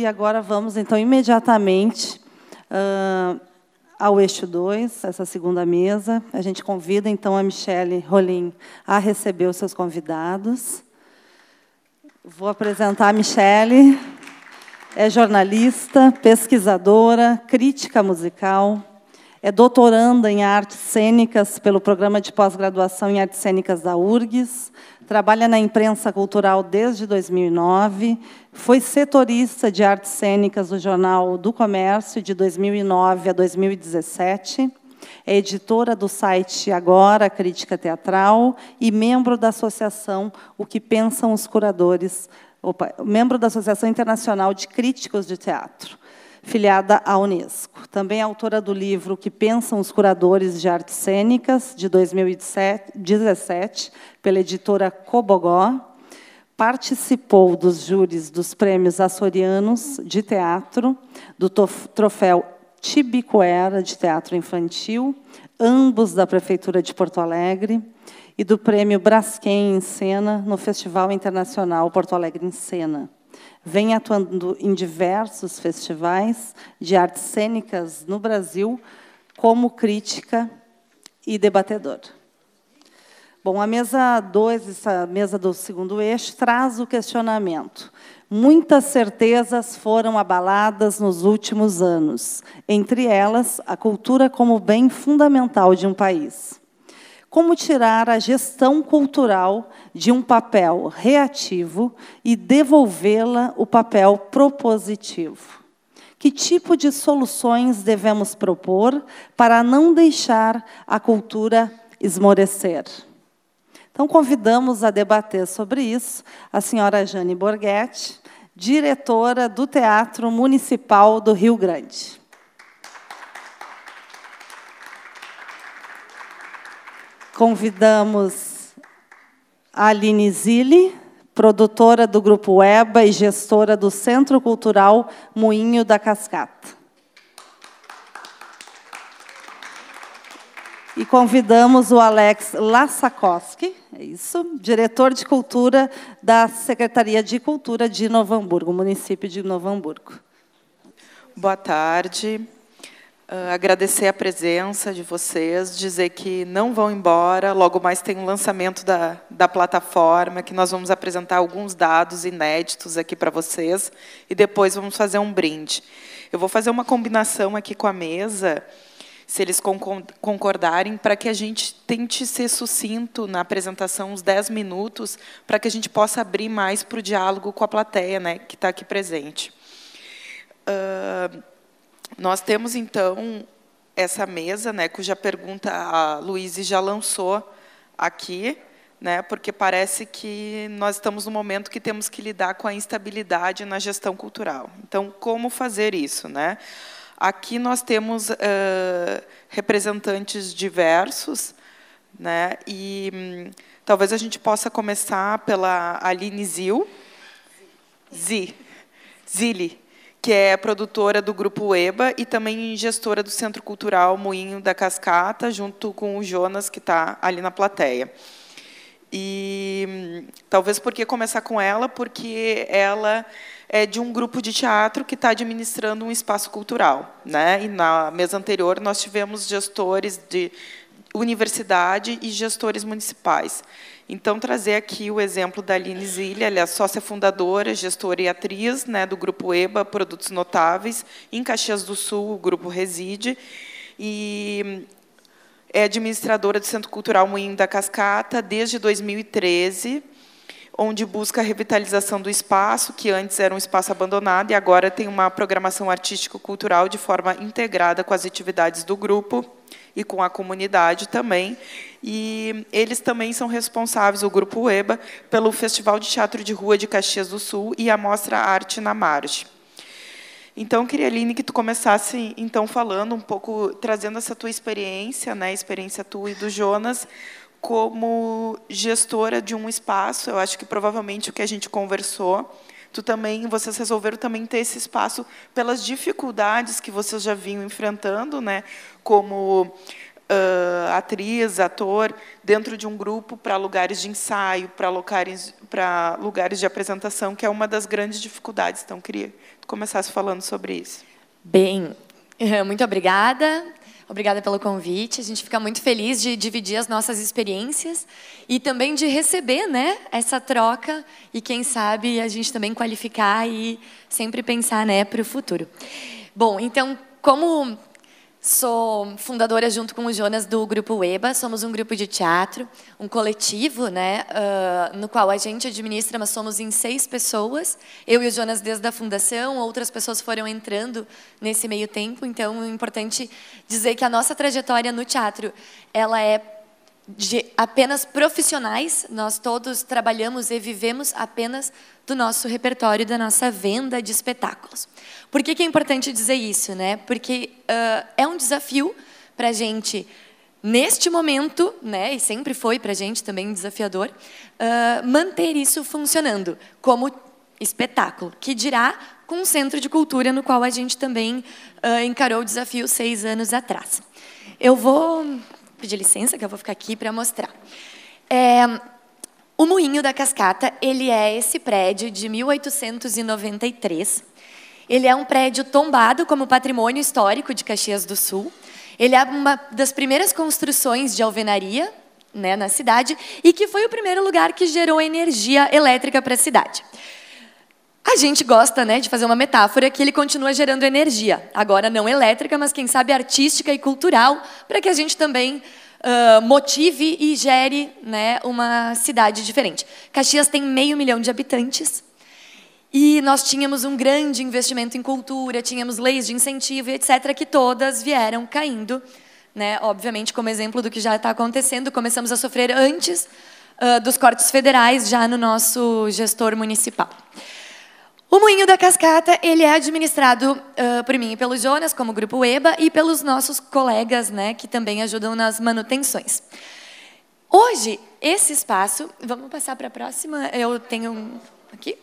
E agora vamos, então, imediatamente ao eixo 2, essa segunda mesa. A gente convida, então, a Michele Rolim a receber os seus convidados. Vou apresentar a Michele. É jornalista, pesquisadora, crítica musical, é doutoranda em artes cênicas pelo Programa de Pós-Graduação em Artes Cênicas da URGS, trabalha na imprensa cultural desde 2009, foi setorista de artes cênicas do Jornal do Comércio de 2009 a 2017, é editora do site Agora, Crítica Teatral, e membro da associação O que Pensam os Curadores, membro da Associação Internacional de Críticos de Teatro, filiada à Unesco. Também é autora do livro O que Pensam os Curadores de Artes Cênicas, de 2017, pela editora Cobogó. Participou dos júris dos prêmios açorianos de teatro, do troféu Tibicoera de teatro infantil, ambos da Prefeitura de Porto Alegre, e do prêmio Braskem em Cena, no Festival Internacional Porto Alegre em Cena. Vem atuando em diversos festivais de artes cênicas no Brasil, como crítica e debatedor. Bom, a mesa 2, essa mesa do segundo eixo, traz o questionamento. Muitas certezas foram abaladas nos últimos anos, entre elas, a cultura como bem fundamental de um país. Como tirar a gestão cultural de um papel reativo e devolvê-la o papel propositivo? Que tipo de soluções devemos propor para não deixar a cultura esmorecer? Então, convidamos a debater sobre isso a senhora Jane Borghetti, diretora do Teatro Municipal do Rio Grande. Convidamos a Aline Zilli, produtora do Grupo EBA e gestora do Centro Cultural Moinho da Cascata. E convidamos o Alex Lassakowski, é isso, diretor de cultura da Secretaria de Cultura de Novo Hamburgo, município de Novo Hamburgo. Boa tarde. Agradecer a presença de vocês, dizer que não vão embora, logo mais tem um lançamento da plataforma, que nós vamos apresentar alguns dados inéditos aqui para vocês, e depois vamos fazer um brinde. Eu vou fazer uma combinação aqui com a mesa, se eles concordarem, para que a gente tente ser sucinto na apresentação, uns 10 minutos, para que a gente possa abrir mais para o diálogo com a plateia, né, que está aqui presente. Nós temos, então, essa mesa, né, cuja pergunta a Luíse já lançou aqui, né, porque parece que nós estamos no momento que temos que lidar com a instabilidade na gestão cultural. Então, como fazer isso, né? Aqui nós temos representantes diversos, né, e talvez a gente possa começar pela Aline Zilli, que é produtora do Grupo EBA e também gestora do Centro Cultural Moinho da Cascata, junto com o Jonas, que está ali na plateia. E talvez por que começar com ela? Porque ela é de um grupo de teatro que está administrando um espaço cultural, né? E na mesa anterior nós tivemos gestores de universidade e gestores municipais. Então, trazer aqui o exemplo da Aline Zilli, ela é sócia fundadora, gestora e atriz, né, do Grupo EBA, Produtos Notáveis. Em Caxias do Sul, o grupo reside. E é administradora do Centro Cultural Moinho da Cascata desde 2013, onde busca a revitalização do espaço, que antes era um espaço abandonado, e agora tem uma programação artístico-cultural de forma integrada com as atividades do grupo e com a comunidade também. E eles também são responsáveis, o Grupo EBA, pelo Festival de Teatro de Rua de Caxias do Sul e a Mostra Arte na Margem. Então, eu queria, Aline, que tu começasse, então, falando um pouco, trazendo essa tua experiência, né, experiência tua e do Jonas, como gestora de um espaço. Eu acho que, provavelmente, o que a gente conversou, vocês resolveram também ter esse espaço pelas dificuldades que vocês já vinham enfrentando, né, como atriz, ator, dentro de um grupo para lugares de ensaio, para lugares de apresentação, que é uma das grandes dificuldades. Então, queria que tu começasse falando sobre isso. Bem, muito obrigada. Obrigada pelo convite. A gente fica muito feliz de dividir as nossas experiências e também de receber, né, essa troca e, quem sabe, a gente também qualificar e sempre pensar, né, para o futuro. Bom, então, como sou fundadora, junto com o Jonas, do Grupo EBA. Somos um grupo de teatro, um coletivo, né, no qual a gente administra, mas somos em 6 pessoas. Eu e o Jonas desde a fundação, outras pessoas foram entrando nesse meio tempo. Então, é importante dizer que a nossa trajetória no teatro, ela é de apenas profissionais. Nós todos trabalhamos e vivemos apenas do nosso repertório, da nossa venda de espetáculos. Por que é importante dizer isso, né? Porque é um desafio para a gente, neste momento, né, e sempre foi para a gente também desafiador, manter isso funcionando como espetáculo, que dirá com um centro de cultura no qual a gente também encarou o desafio 6 anos atrás. Eu vou pedir licença, que eu vou ficar aqui para mostrar. O Moinho da Cascata, ele é esse prédio de 1893. Ele é um prédio tombado como patrimônio histórico de Caxias do Sul. Ele é uma das primeiras construções de alvenaria, né, na cidade, e que foi o primeiro lugar que gerou energia elétrica para a cidade. A gente gosta, né, de fazer uma metáfora que ele continua gerando energia, agora não elétrica, mas quem sabe artística e cultural, para que a gente também motive e gere, né, uma cidade diferente. Caxias tem 500 mil de habitantes e nós tínhamos um grande investimento em cultura, tínhamos leis de incentivo, etc., que todas vieram caindo, né, obviamente, como exemplo do que já está acontecendo. Começamos a sofrer antes dos cortes federais, já no nosso gestor municipal. O Moinho da Cascata, ele é administrado por mim e pelo Jonas, como Grupo EBA, e pelos nossos colegas, né, que também ajudam nas manutenções. Hoje, esse espaço... Vamos passar para a próxima. Eu tenho aqui.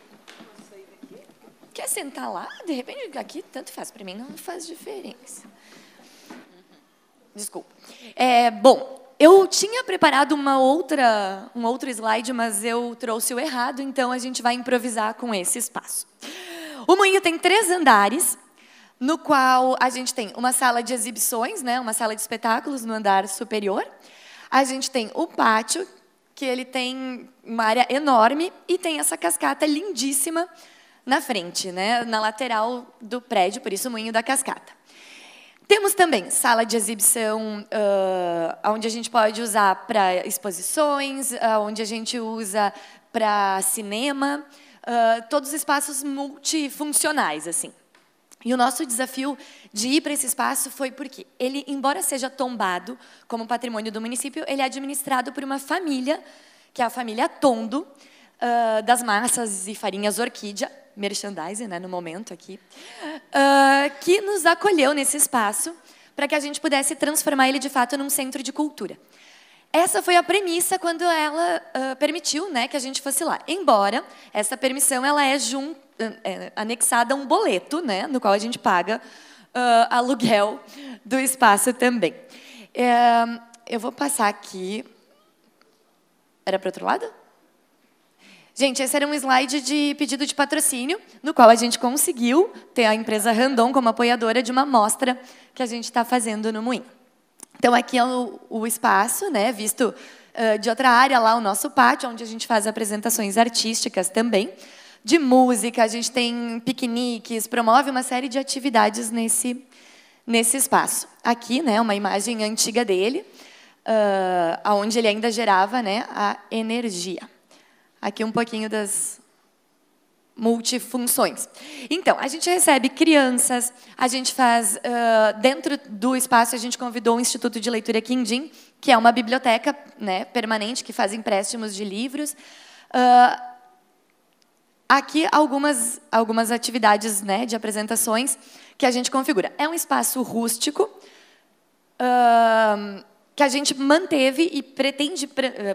Quer sentar lá? De repente, aqui tanto faz. Para mim, não faz diferença. Desculpa. Bom, eu tinha preparado um outro slide, mas eu trouxe o errado, então a gente vai improvisar com esse espaço. O Moinho tem 3 andares, no qual a gente tem uma sala de exibições, né, uma sala de espetáculos no andar superior. A gente tem o pátio, que ele tem uma área enorme, e tem essa cascata lindíssima na frente, né, na lateral do prédio, por isso o Moinho da Cascata. Temos também sala de exibição, onde a gente pode usar para exposições, onde a gente usa para cinema, todos os espaços multifuncionais, assim. E o nosso desafio de ir para esse espaço foi porque ele, embora seja tombado como patrimônio do município, ele é administrado por uma família, que é a família Tondo, das massas e farinhas Orquídea, merchandising, né, no momento aqui, que nos acolheu nesse espaço para que a gente pudesse transformar ele, de fato, num centro de cultura. Essa foi a premissa quando ela permitiu, né, que a gente fosse lá. Embora essa permissão ela é anexada a um boleto, né, no qual a gente paga aluguel do espaço também. Eu vou passar aqui. Era para o outro lado? Gente, esse era um slide de pedido de patrocínio, no qual a gente conseguiu ter a empresa Randon como apoiadora de uma mostra que a gente está fazendo no Moinho. Então, aqui é o espaço, né, visto de outra área, lá o nosso pátio, onde a gente faz apresentações artísticas também, de música, a gente tem piqueniques, promove uma série de atividades nesse espaço. Aqui, né, uma imagem antiga dele, onde ele ainda gerava, né, a energia. Aqui um pouquinho das multifunções. Então, a gente recebe crianças, a gente faz... dentro do espaço, a gente convidou o Instituto de Leitura Quindim, que é uma biblioteca, né, permanente, que faz empréstimos de livros. Aqui, algumas atividades, né, de apresentações que a gente configura. É um espaço rústico, que a gente manteve e pretende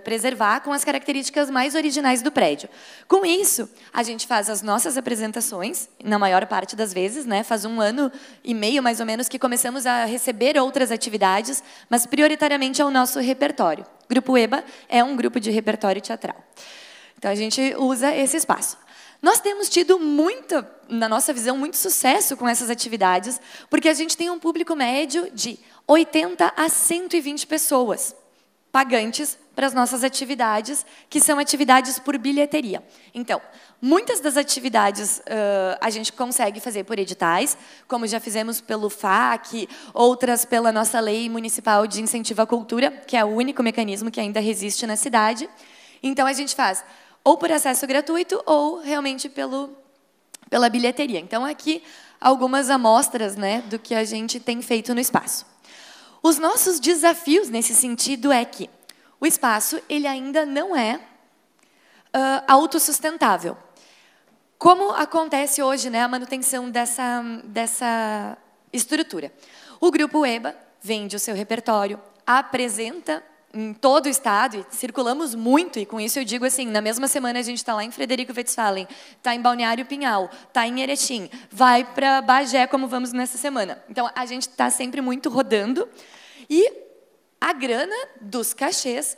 preservar com as características mais originais do prédio. Com isso, a gente faz as nossas apresentações, na maior parte das vezes, né? Faz 1 ano e meio, mais ou menos, que começamos a receber outras atividades, mas prioritariamente é o nosso repertório. O Grupo EBA é um grupo de repertório teatral. Então, a gente usa esse espaço. Nós temos tido na nossa visão, muito sucesso com essas atividades, porque a gente tem um público médio de 80 a 120 pessoas pagantes para as nossas atividades, que são atividades por bilheteria. Então, muitas das atividades a gente consegue fazer por editais, como já fizemos pelo FAC, outras pela nossa Lei Municipal de Incentivo à Cultura, que é o único mecanismo que ainda resiste na cidade. Então, a gente faz ou por acesso gratuito ou realmente pela bilheteria. Então, aqui, algumas amostras, né, do que a gente tem feito no espaço. Os nossos desafios nesse sentido é que o espaço ele ainda não é autossustentável. Como acontece hoje, né, a manutenção dessa estrutura? O Grupo EBA vende o seu repertório, apresenta em todo o estado, e circulamos muito, e com isso eu digo assim, na mesma semana a gente está lá em Frederico Westphalen, está em Balneário Pinhal, está em Erechim, vai para Bagé, como vamos nessa semana. Então, a gente está sempre muito rodando, e a grana dos cachês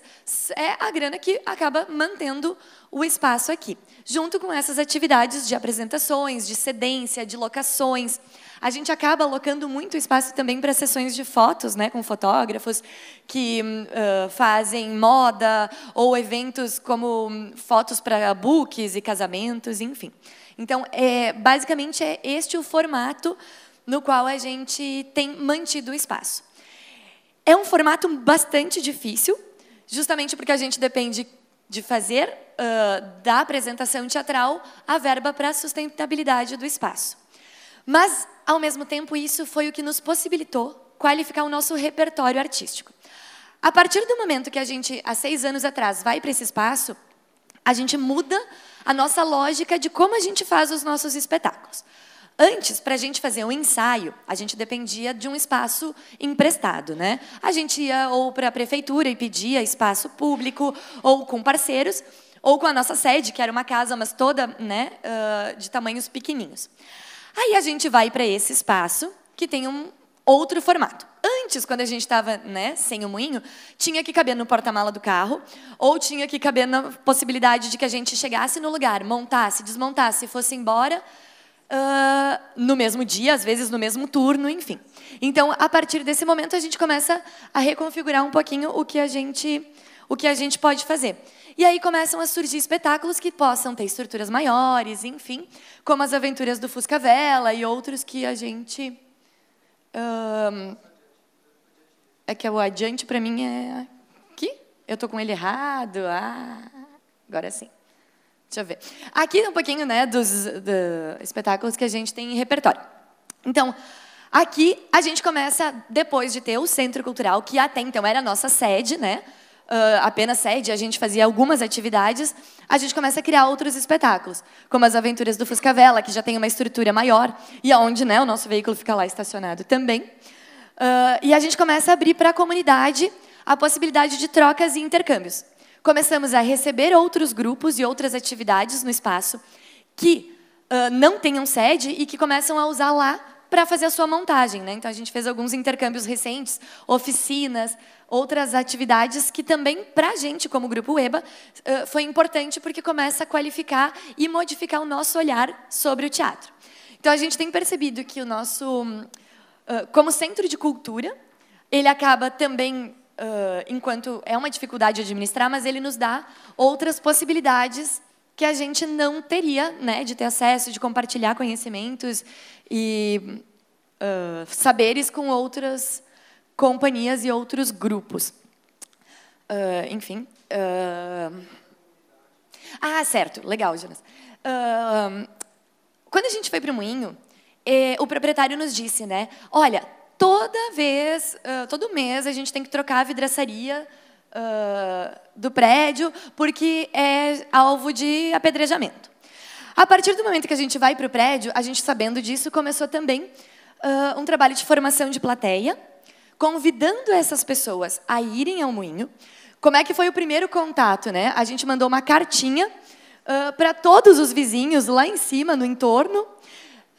é a grana que acaba mantendo o espaço aqui. Junto com essas atividades de apresentações, de cedência, de locações, a gente acaba alocando muito espaço também para sessões de fotos, né, com fotógrafos que fazem moda ou eventos como fotos para books e casamentos, enfim. Então, basicamente, é este o formato no qual a gente tem mantido o espaço. É um formato bastante difícil, justamente porque a gente depende de fazer da apresentação teatral a verba para a sustentabilidade do espaço. Mas, ao mesmo tempo, isso foi o que nos possibilitou qualificar o nosso repertório artístico. A partir do momento que a gente, há 6 anos atrás, vai para esse espaço, a gente muda a nossa lógica de como a gente faz os nossos espetáculos. Antes, para a gente fazer um ensaio, a gente dependia de um espaço emprestado, né? A gente ia ou para a prefeitura e pedia espaço público, ou com parceiros, ou com a nossa sede, que era uma casa, mas toda, né, de tamanhos pequenininhos. Aí a gente vai para esse espaço, que tem um outro formato. Antes, quando a gente estava, né, sem o moinho, tinha que caber no porta-mala do carro, ou tinha que caber na possibilidade de que a gente chegasse no lugar, montasse, desmontasse, fosse embora no mesmo dia, às vezes no mesmo turno, enfim. Então, a partir desse momento, a gente começa a reconfigurar um pouquinho o que a gente pode fazer. E aí começam a surgir espetáculos que possam ter estruturas maiores, enfim, como as Aventuras do Fusca-Vela e outros que a gente... é que o adiante, para mim, é aqui. Eu estou com ele errado. Agora sim. Deixa eu ver. Aqui um pouquinho, né, dos espetáculos que a gente tem em repertório. Então, aqui a gente começa, depois de ter o Centro Cultural, que até então era a nossa sede, né? Apenas sede, a gente fazia algumas atividades, a gente começa a criar outros espetáculos, como as Aventuras do Fusca-Vela, que já tem uma estrutura maior, e onde, né, o nosso veículo fica lá estacionado também. E a gente começa a abrir para a comunidade a possibilidade de trocas e intercâmbios. Começamos a receber outros grupos e outras atividades no espaço que não tenham sede e que começam a usar lá para fazer a sua montagem, né? Então, a gente fez alguns intercâmbios recentes, oficinas, outras atividades que também, para a gente, como Grupo EBA, foi importante porque começa a qualificar e modificar o nosso olhar sobre o teatro. Então, a gente tem percebido que o nosso, como centro de cultura, ele acaba também, enquanto é uma dificuldade de administrar, mas ele nos dá outras possibilidades que a gente não teria, né, de ter acesso, de compartilhar conhecimentos e saberes com outras companhias e outros grupos. Enfim. Certo. Legal, Jonas. Quando a gente foi para o Moinho, o proprietário nos disse, né, olha, todo mês a gente tem que trocar a vidraçaria do prédio, porque é alvo de apedrejamento. A partir do momento que a gente vai para o prédio, a gente, sabendo disso, começou também um trabalho de formação de plateia, convidando essas pessoas a irem ao moinho. Como é que foi o primeiro contato, né? A gente mandou uma cartinha para todos os vizinhos lá em cima, no entorno,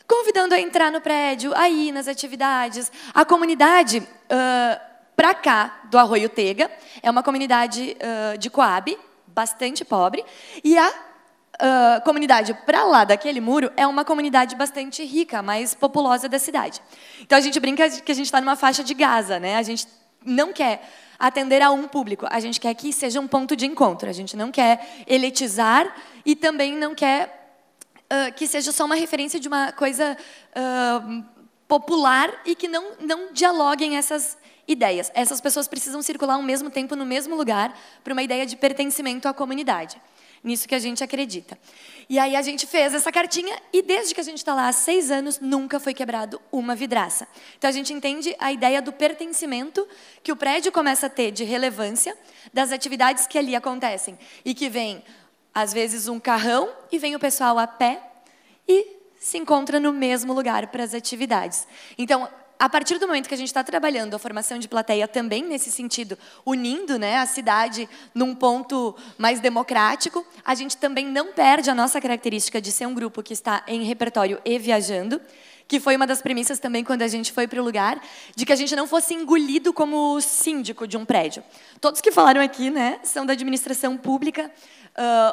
convidando a entrar no prédio, a ir nas atividades. A comunidade para cá do Arroio Tega é uma comunidade de Coabe, bastante pobre, e a comunidade para lá daquele muro é uma comunidade bastante rica, mais populosa da cidade. Então a gente brinca que a gente está numa faixa de Gaza, né? A gente não quer atender a um público, a gente quer que seja um ponto de encontro, a gente não quer elitizar e também não quer que seja só uma referência de uma coisa popular e que não dialoguem essas ideias. Essas pessoas precisam circular ao mesmo tempo no mesmo lugar para uma ideia de pertencimento à comunidade. Nisso que a gente acredita. E aí a gente fez essa cartinha e desde que a gente está lá há 6 anos, nunca foi quebrado uma vidraça. Então a gente entende a ideia do pertencimento que o prédio começa a ter de relevância das atividades que ali acontecem. E que vem, às vezes, um carrão e vem o pessoal a pé e se encontra no mesmo lugar para as atividades. Então, a partir do momento que a gente está trabalhando a formação de plateia também nesse sentido, unindo, né, a cidade num ponto mais democrático, a gente também não perde a nossa característica de ser um grupo que está em repertório e viajando, que foi uma das premissas também quando a gente foi para o lugar, de que a gente não fosse engolido como síndico de um prédio. Todos que falaram aqui, né, são da administração pública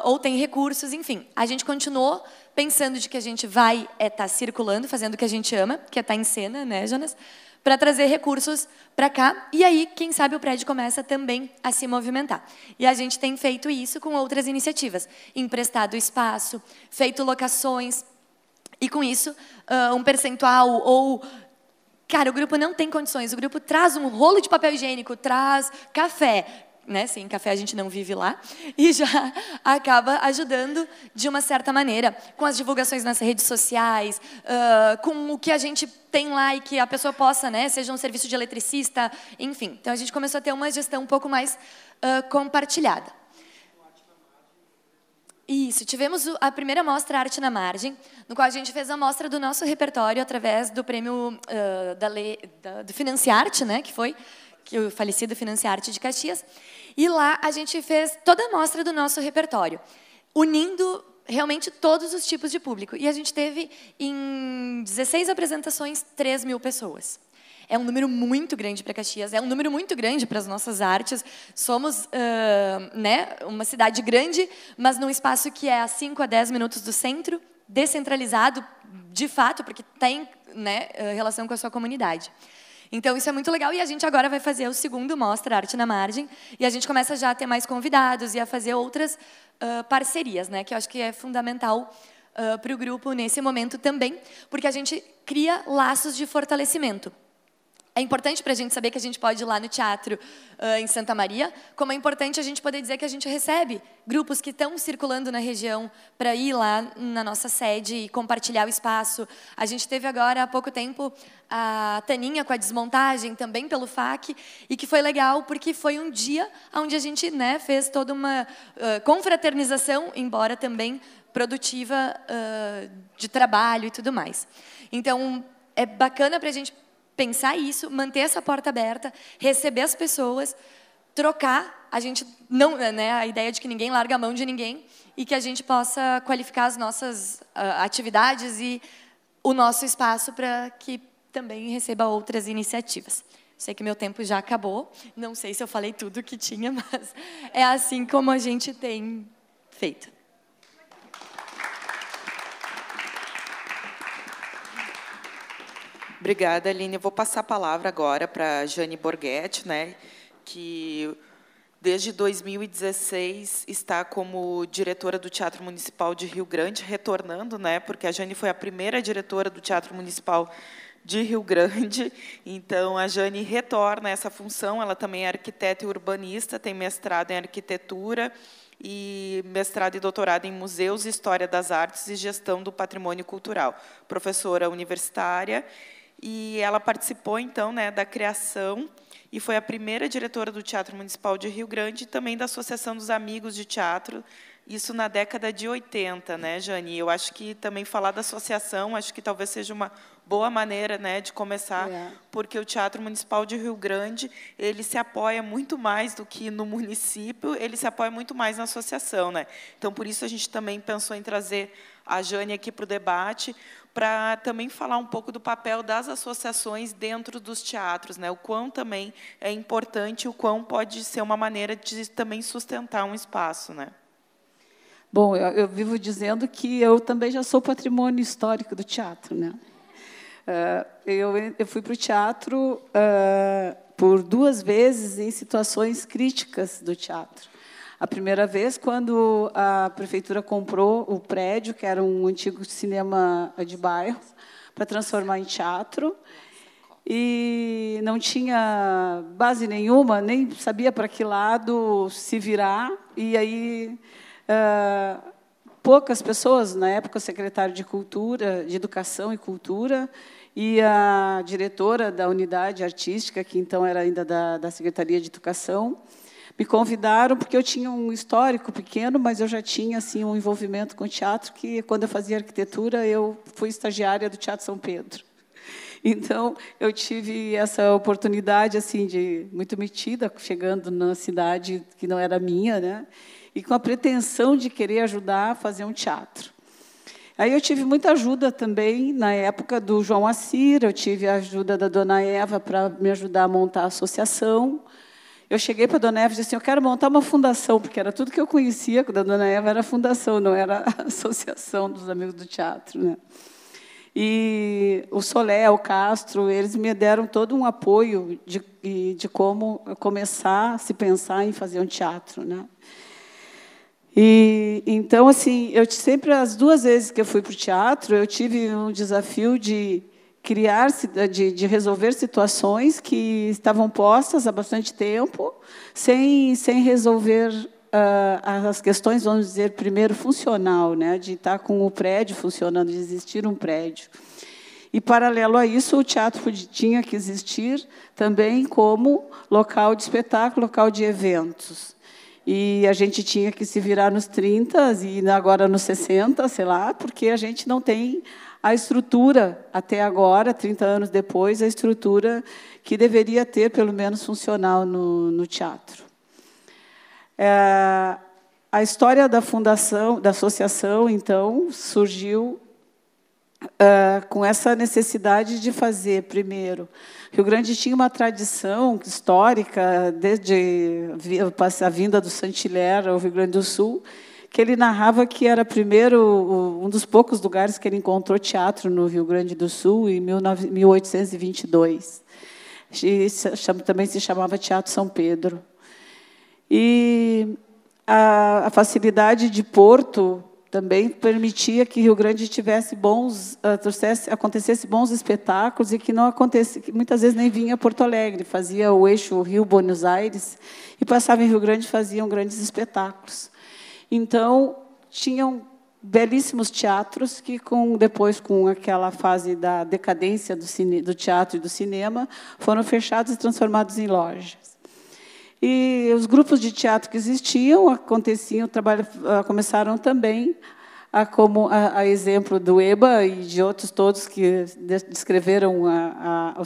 ou têm recursos, enfim. A gente continuou pensando de que a gente vai estar circulando, fazendo o que a gente ama, que é estar em cena, né, Jonas? Para trazer recursos para cá. E aí, quem sabe, o prédio começa também a se movimentar. E a gente tem feito isso com outras iniciativas. Emprestado espaço, feito locações. E com isso, um percentual ou... Cara, o grupo não tem condições. O grupo traz um rolo de papel higiênico, traz café, né? Sim, café a gente não vive lá, e já acaba ajudando de uma certa maneira, com as divulgações nas redes sociais, com o que a gente tem lá e que a pessoa possa, né, seja um serviço de eletricista, enfim. Então a gente começou a ter uma gestão um pouco mais compartilhada. Isso, tivemos a primeira mostra Arte na Margem, no qual a gente fez a mostra do nosso repertório através do prêmio do Financiarte, né, que foi o falecido Financiarte de Caxias. E lá a gente fez toda a mostra do nosso repertório, unindo realmente todos os tipos de público. E a gente teve, em 16 apresentações, 3.000 pessoas. É um número muito grande para Caxias, é um número muito grande para as nossas artes. Somos né, uma cidade grande, mas num espaço que é a 5 a 10 minutos do centro, descentralizado, de fato, porque tem, né, relação com a sua comunidade. Então, isso é muito legal, e a gente agora vai fazer o segundo Mostra Arte na Margem, e a gente começa já a ter mais convidados e a fazer outras parcerias, né, que eu acho que é fundamental para o grupo nesse momento também, porque a gente cria laços de fortalecimento. É importante para a gente saber que a gente pode ir lá no teatro em Santa Maria, como é importante a gente poder dizer que a gente recebe grupos que estão circulando na região para ir lá na nossa sede e compartilhar o espaço. A gente teve agora, há pouco tempo, a Taninha com a desmontagem, também pelo FAC, e que foi legal porque foi um dia onde a gente, né, fez toda uma confraternização, embora também produtiva, de trabalho e tudo mais. Então, é bacana para a gente pensar isso, manter essa porta aberta, receber as pessoas, trocar, a gente não, né, a ideia de que ninguém larga a mão de ninguém e que a gente possa qualificar as nossas atividades e o nosso espaço para que também receba outras iniciativas. Sei que meu tempo já acabou, não sei se eu falei tudo que tinha, mas é assim como a gente tem feito. Obrigada, Aline. Eu vou passar a palavra agora para a Jane Borghetti, né, que desde 2016 está como diretora do Teatro Municipal de Rio Grande, retornando, né, porque a Jane foi a primeira diretora do Teatro Municipal de Rio Grande. Então, a Jane retorna a essa função. Ela também é arquiteta e urbanista, tem mestrado em arquitetura e mestrado e doutorado em museus, história das artes e gestão do patrimônio cultural. Professora universitária. E ela participou, então, né, da criação e foi a primeira diretora do Teatro Municipal de Rio Grande e também da Associação dos Amigos de Teatro isso na década de 80, né, Jane? Eu acho que também falar da associação, acho que talvez seja uma boa maneira, né, de começar, porque o Teatro Municipal de Rio Grande, ele se apoia muito mais do que no município, ele se apoia muito mais na associação, né? Então, por isso a gente também pensou em trazer a Jane aqui para o debate, para também falar um pouco do papel das associações dentro dos teatros, né? O quão também é importante, o quão pode ser uma maneira de também sustentar um espaço, né? Bom, eu vivo dizendo que eu também já sou patrimônio histórico do teatro, né? Eu fui para o teatro por 2 vezes em situações críticas do teatro. A primeira vez, quando a prefeitura comprou o prédio, que era um antigo cinema de bairro, para transformar em teatro, e não tinha base nenhuma, nem sabia para que lado se virar, e aí poucas pessoas, na época, o secretário de Cultura, de Educação e Cultura, e a diretora da unidade artística, que então era ainda da Secretaria de Educação, me convidaram, porque eu tinha um histórico pequeno, mas eu já tinha assim, um envolvimento com o teatro, que, quando eu fazia arquitetura, eu fui estagiária do Teatro São Pedro. Então, eu tive essa oportunidade assim, muito metida, chegando na cidade que não era minha, né? E com a pretensão de querer ajudar a fazer um teatro. Aí eu tive muita ajuda também, na época, do João Assir, eu tive a ajuda da Dona Eva para me ajudar a montar a associação. Eu cheguei para a Dona Eva e disse assim, eu quero montar uma fundação, porque era tudo que eu conhecia da Dona Eva, era a fundação, não era a associação dos amigos do teatro, né? E o Solé, o Castro, eles me deram todo um apoio de como começar a se pensar em fazer um teatro, né? E então, assim, eu sempre, as 2 vezes que eu fui para o teatro, eu tive um desafio de criar, de resolver situações que estavam postas há bastante tempo, sem resolver as questões, vamos dizer, primeiro, funcional, né, de estar com o prédio funcionando, de existir um prédio. E, paralelo a isso, o teatro tinha que existir também como local de espetáculo, local de eventos. E a gente tinha que se virar nos 30 e agora nos 60, sei lá, porque a gente não tem a estrutura, até agora, 30 anos depois, a estrutura que deveria ter, pelo menos, funcional no teatro. A história da fundação, da associação, então, surgiu com essa necessidade de fazer, primeiro, Rio Grande tinha uma tradição histórica, desde a vinda do Saint-Hilaire ao Rio Grande do Sul, que ele narrava que era, primeiro, um dos poucos lugares que ele encontrou teatro no Rio Grande do Sul, em 1822. E também se chamava Teatro São Pedro. E a facilidade de Porto também permitia que Rio Grande tivesse acontecesse bons espetáculos e que não acontecesse, que muitas vezes nem vinha a Porto Alegre, fazia o eixo Rio-Buenos Aires e passava em Rio Grande e faziam grandes espetáculos. Então, tinham belíssimos teatros que, depois, com aquela fase da decadência do teatro e do cinema, foram fechados e transformados em lojas. E os grupos de teatro que existiam, começaram também, a exemplo do EBA e de outros todos que descreveram a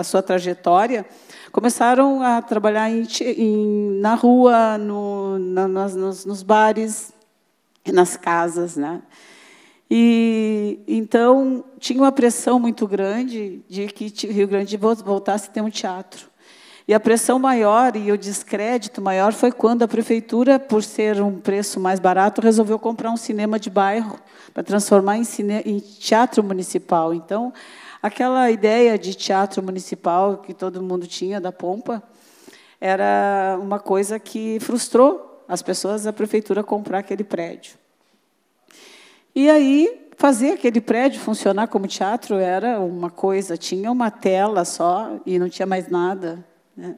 sua trajetória, começaram a trabalhar na rua, nos bares, nas casas, né? E, então, tinha uma pressão muito grande de que Rio Grande voltasse a ter um teatro. E a pressão maior e o descrédito maior foi quando a prefeitura, por ser um preço mais barato, resolveu comprar um cinema de bairro para transformar em teatro municipal. Então, aquela ideia de teatro municipal que todo mundo tinha da Pompa era uma coisa que frustrou as pessoas, a prefeitura comprar aquele prédio. E aí, fazer aquele prédio funcionar como teatro era uma coisa, tinha uma tela só e não tinha mais nada, né?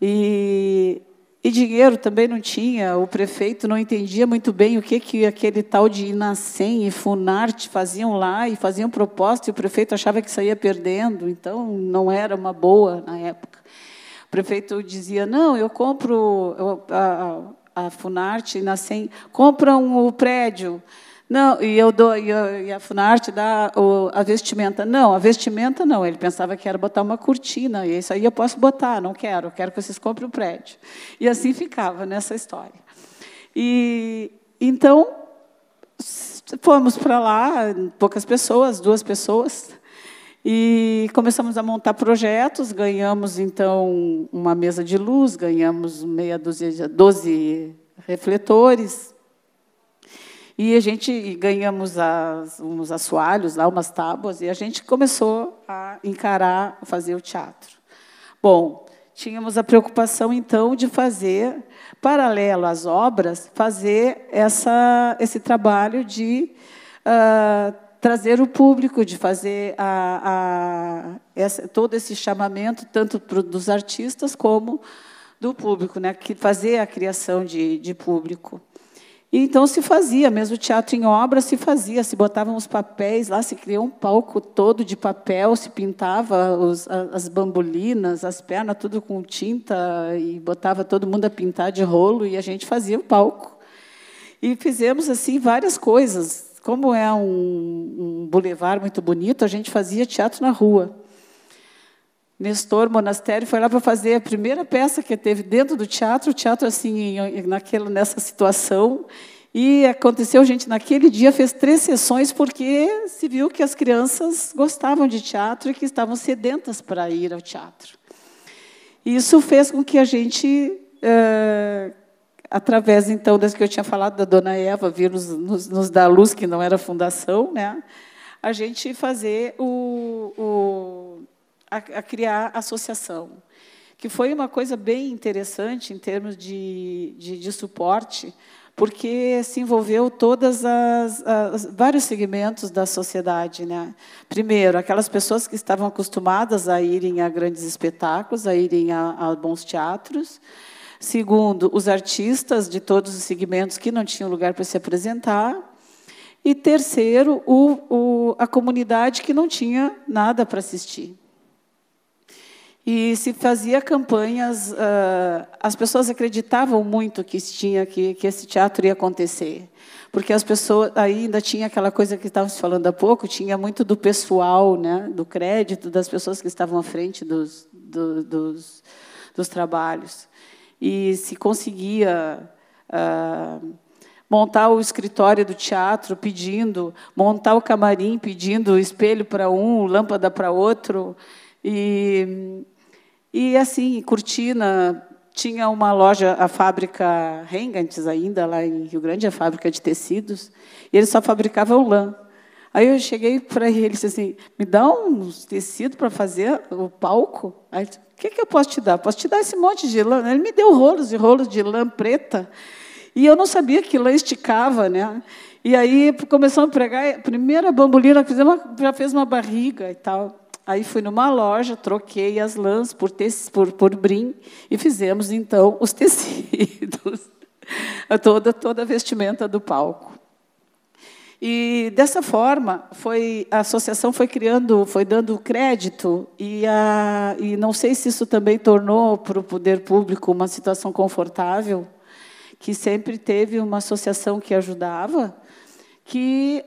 E dinheiro também não tinha, o prefeito não entendia muito bem o que aquele tal de Inacem e Funarte faziam lá, e faziam proposta, e o prefeito achava que saía perdendo, então não era uma boa na época. O prefeito dizia, não, eu compro a Funarte e na SEM compram o prédio. Não, e a Funarte dá a vestimenta. Não, a vestimenta não. Ele pensava que era botar uma cortina, e isso aí eu posso botar, não quero, quero que vocês comprem o prédio. E assim ficava nessa história. E então fomos para lá, poucas pessoas, 2 pessoas, e começamos a montar projetos, ganhamos, então, uma mesa de luz, ganhamos 12 refletores, e a gente ganhamos uns assoalhos, lá, umas tábuas, e a gente começou a encarar, a fazer o teatro. Bom, tínhamos a preocupação, então, de fazer, paralelo às obras, fazer esse trabalho de trazer o público, de fazer todo esse chamamento, tanto dos artistas como do público, né? Fazer a criação de público. E, então, se fazia, mesmo o teatro em obra, se fazia, se botavam os papéis lá, se criou um palco todo de papel, se pintava as bambolinas, as pernas, tudo com tinta, e botava todo mundo a pintar de rolo, e a gente fazia o palco. E fizemos assim várias coisas. Como é um bulevar muito bonito, a gente fazia teatro na rua. Nestor Monastério foi lá para fazer a primeira peça que teve dentro do teatro, o teatro assim, nessa situação. E aconteceu, a gente, naquele dia, fez 3 sessões, porque se viu que as crianças gostavam de teatro e que estavam sedentas para ir ao teatro. E isso fez com que a gente, através, então, das que eu tinha falado, da dona Eva, vir nos dar luz, que não era fundação, né, a gente fazer a criar a associação, que foi uma coisa bem interessante em termos de suporte, porque se envolveu todas vários segmentos da sociedade, né? Primeiro, aquelas pessoas que estavam acostumadas a irem a grandes espetáculos, a irem a bons teatros. Segundo, os artistas de todos os segmentos que não tinham lugar para se apresentar. E terceiro, a comunidade que não tinha nada para assistir. E se fazia campanhas, as pessoas acreditavam muito que esse teatro ia acontecer, porque as pessoas ainda tinha aquela coisa que estávamos falando há pouco, tinha muito do pessoal, né, do crédito das pessoas que estavam à frente dos trabalhos, e se conseguia montar o escritório do teatro montar o camarim pedindo espelho para um, lâmpada para outro. E assim, cortina, tinha uma loja, a fábrica Rengantes ainda, lá em Rio Grande, a fábrica de tecidos, e eles só fabricavam lã. Aí eu cheguei para ele e disse assim, me dá uns tecidos para fazer o palco? Aí, o que eu posso te dar? Posso te dar esse monte de lã? Ele me deu rolos e rolos de lã preta, e eu não sabia que lã esticava, né? E aí começamos a pregar, a primeira bambolina que fizemos, já fez uma barriga e tal. Aí fui numa loja, troquei as lãs por brim e fizemos, então, os tecidos, toda a vestimenta do palco. E, dessa forma, a associação foi dando crédito, e não sei se isso também tornou para o poder público uma situação confortável, que sempre teve uma associação que ajudava, que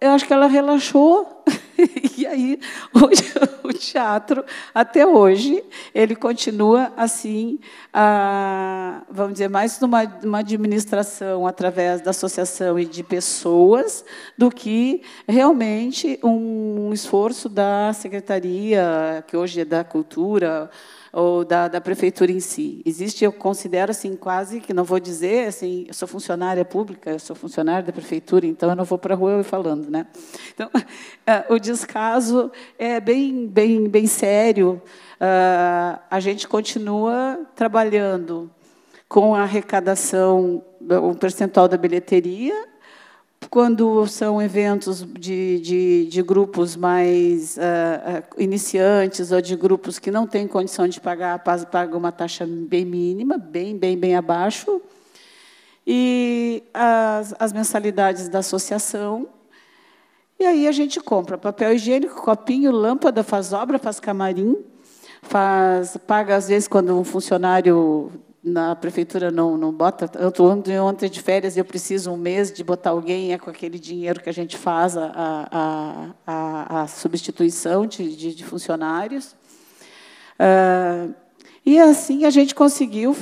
eu acho que ela relaxou, e aí o teatro, até hoje, ele continua assim, vamos dizer, mais numa administração através da associação e de pessoas, do que realmente um esforço da secretaria, que hoje é da cultura, ou da prefeitura em si. Existe, eu considero assim, quase que, não vou dizer, assim, eu sou funcionária pública, eu sou funcionária da prefeitura, então eu não vou para a rua eu falando, né? Então, o descaso é bem sério. A gente continua trabalhando com a arrecadação, o percentual da bilheteria. Quando são eventos de grupos mais iniciantes, ou de grupos que não têm condição de pagar, pagam uma taxa bem mínima, bem abaixo, e as mensalidades da associação. E aí a gente compra papel higiênico, copinho, lâmpada, faz obra, faz camarim, paga, às vezes, quando um funcionário na prefeitura não bota, ontem de férias eu preciso um mês de botar alguém, é com aquele dinheiro que a gente faz a substituição de funcionários. E assim a gente conseguiu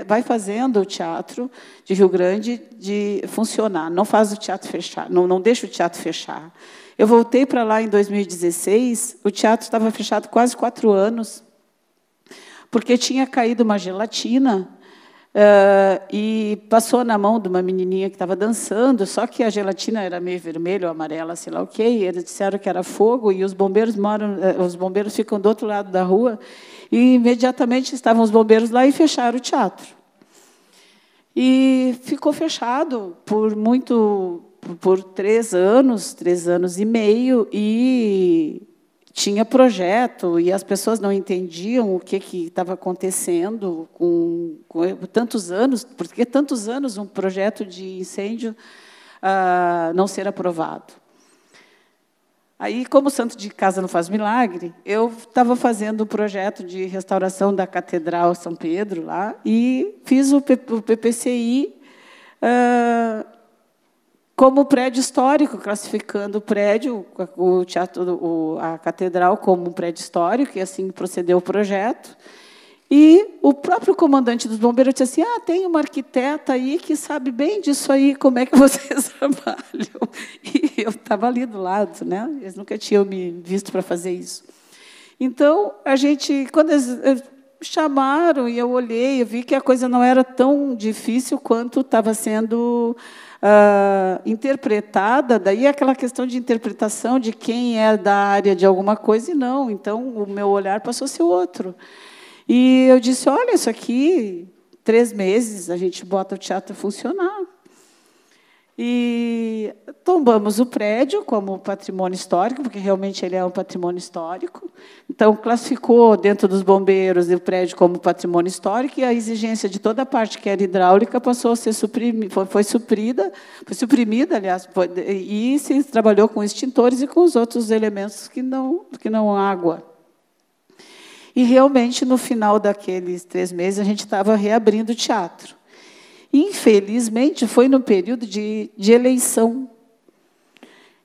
vai fazendo o teatro de Rio Grande de funcionar, não faz o teatro fechar, não deixa o teatro fechar. Eu voltei para lá em 2016, o teatro estava fechado quase 4 anos, porque tinha caído uma gelatina e passou na mão de uma menininha que estava dançando, só que a gelatina era meio vermelha ou amarela, sei lá o quê, e eles disseram que era fogo, e os bombeiros ficam do outro lado da rua, e imediatamente estavam os bombeiros lá e fecharam o teatro. E ficou fechado por 3 anos e meio, e tinha projeto, e as pessoas não entendiam o que estava acontecendo com tantos anos, porque tantos anos um projeto de incêndio não ser aprovado. Aí, como santo de casa não faz milagre, eu estava fazendo um projeto de restauração da Catedral São Pedro, lá, e fiz o PPCI como prédio histórico, classificando o prédio, o teatro, a catedral, como um prédio histórico, e assim procedeu o projeto. E o próprio comandante dos bombeiros disse assim: tem uma arquiteta aí que sabe bem disso aí, como é que vocês trabalham? E eu estava ali do lado, né? Eles nunca tinham me visto para fazer isso. Então, quando eles chamaram, e eu olhei, eu vi que a coisa não era tão difícil quanto estava sendo interpretada, daí aquela questão de interpretação de quem é da área de alguma coisa e não. Então, o meu olhar passou a ser outro. E eu disse: olha, isso aqui, 3 meses, a gente bota o teatro a funcionar. E tombamos o prédio como patrimônio histórico, porque realmente ele é um patrimônio histórico. Então, classificou dentro dos bombeiros o prédio como patrimônio histórico, e a exigência de toda a parte que era hidráulica passou a ser foi suprimida, aliás, e se trabalhou com extintores e com os outros elementos que não água. E, realmente, no final daqueles 3 meses, a gente estava reabrindo o teatro. Infelizmente, foi no período de eleição.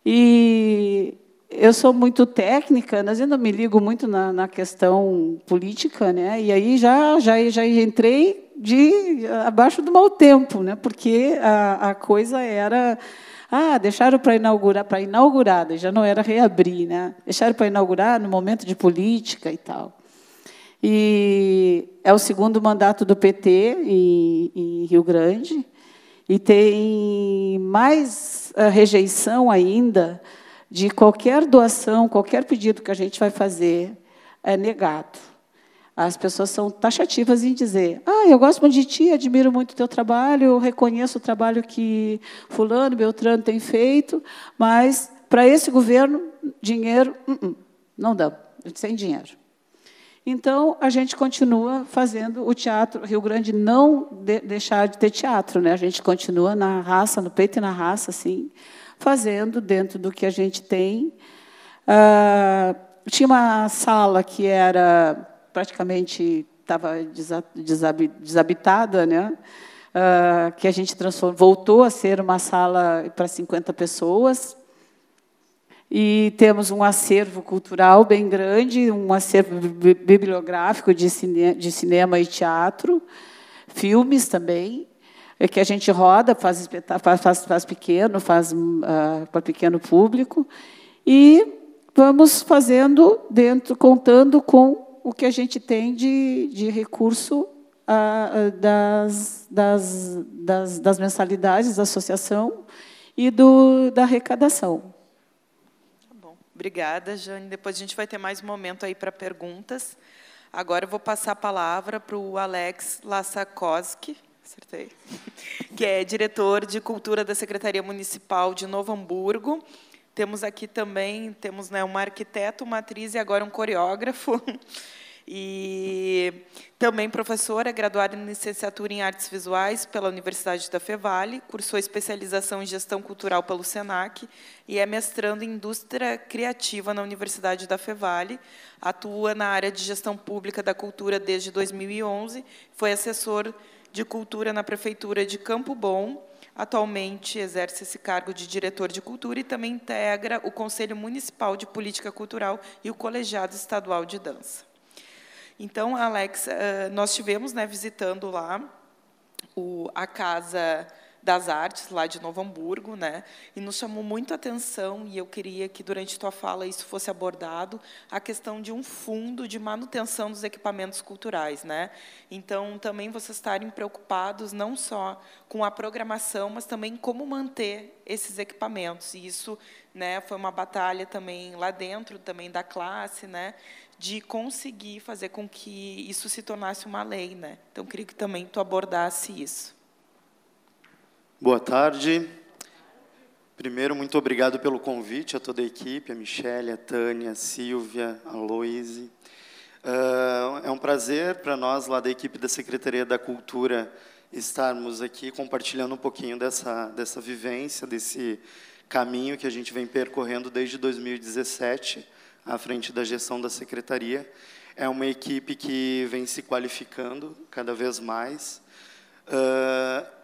E eu sou muito técnica, mas eu não me ligo muito na questão política, né? E aí já entrei abaixo do mau tempo, né? Porque a coisa era... deixaram para inaugurar, já não era reabrir, né? Deixaram para inaugurar no momento de política e tal. E é o 2º mandato do PT em Rio Grande, e tem mais rejeição ainda de qualquer doação, qualquer pedido que a gente vai fazer é negado. As pessoas são taxativas em dizer: eu gosto muito de ti, admiro muito o teu trabalho, reconheço o trabalho que fulano, Beltrano tem feito, mas, para esse governo, dinheiro, não dá, sem dinheiro. Então, a gente continua fazendo o teatro. Rio Grande não deixar de ter teatro, né? A gente continua na raça, no peito e na raça, assim, fazendo dentro do que a gente tem. Tinha uma sala que era praticamente estava desabitada, né? Que a gente voltou a ser uma sala para 50 pessoas. E temos um acervo cultural bem grande, um acervo bibliográfico de cinema e teatro, filmes também, que a gente roda, faz pequeno, faz para pequeno público, e vamos fazendo contando com o que a gente tem de recurso das mensalidades da associação e da arrecadação. Obrigada, Jane. Depois a gente vai ter mais um momento aí para perguntas. Agora eu vou passar a palavra para o Alex Lassakoski, acertei, que é diretor de Cultura da Secretaria Municipal de Novo Hamburgo. Temos aqui também uma arquiteta, uma atriz e agora um coreógrafo. E também professora, graduada em licenciatura em Artes Visuais pela Universidade da Fevale, cursou especialização em Gestão Cultural pelo SENAC e é mestrando em Indústria Criativa na Universidade da Fevale. Atua na área de Gestão Pública da Cultura desde 2011, foi assessor de Cultura na Prefeitura de Campo Bom. Atualmente exerce esse cargo de diretor de cultura e também integra o Conselho Municipal de Política Cultural e o Colegiado Estadual de Dança. Então, Alex, nós estivemos, né, visitando lá a Casa das Artes, lá de Novo Hamburgo, né, e nos chamou muito a atenção, e eu queria que, durante a tua fala, isso fosse abordado, a questão de um fundo de manutenção dos equipamentos culturais. Né? Então, também vocês estarem preocupados não só com a programação, mas também como manter esses equipamentos. E isso, né, foi uma batalha também lá dentro também da classe, né, de conseguir fazer com que isso se tornasse uma lei. Né? Então, queria que também tu abordasse isso. Boa tarde. Primeiro, muito obrigado pelo convite a toda a equipe, a Michele, a Tânia, a Silvia, a Loise. É um prazer para nós, lá da equipe da Secretaria da Cultura, estarmos aqui compartilhando um pouquinho dessa vivência, desse caminho que a gente vem percorrendo desde 2017, à frente da gestão da Secretaria. É uma equipe que vem se qualificando cada vez mais.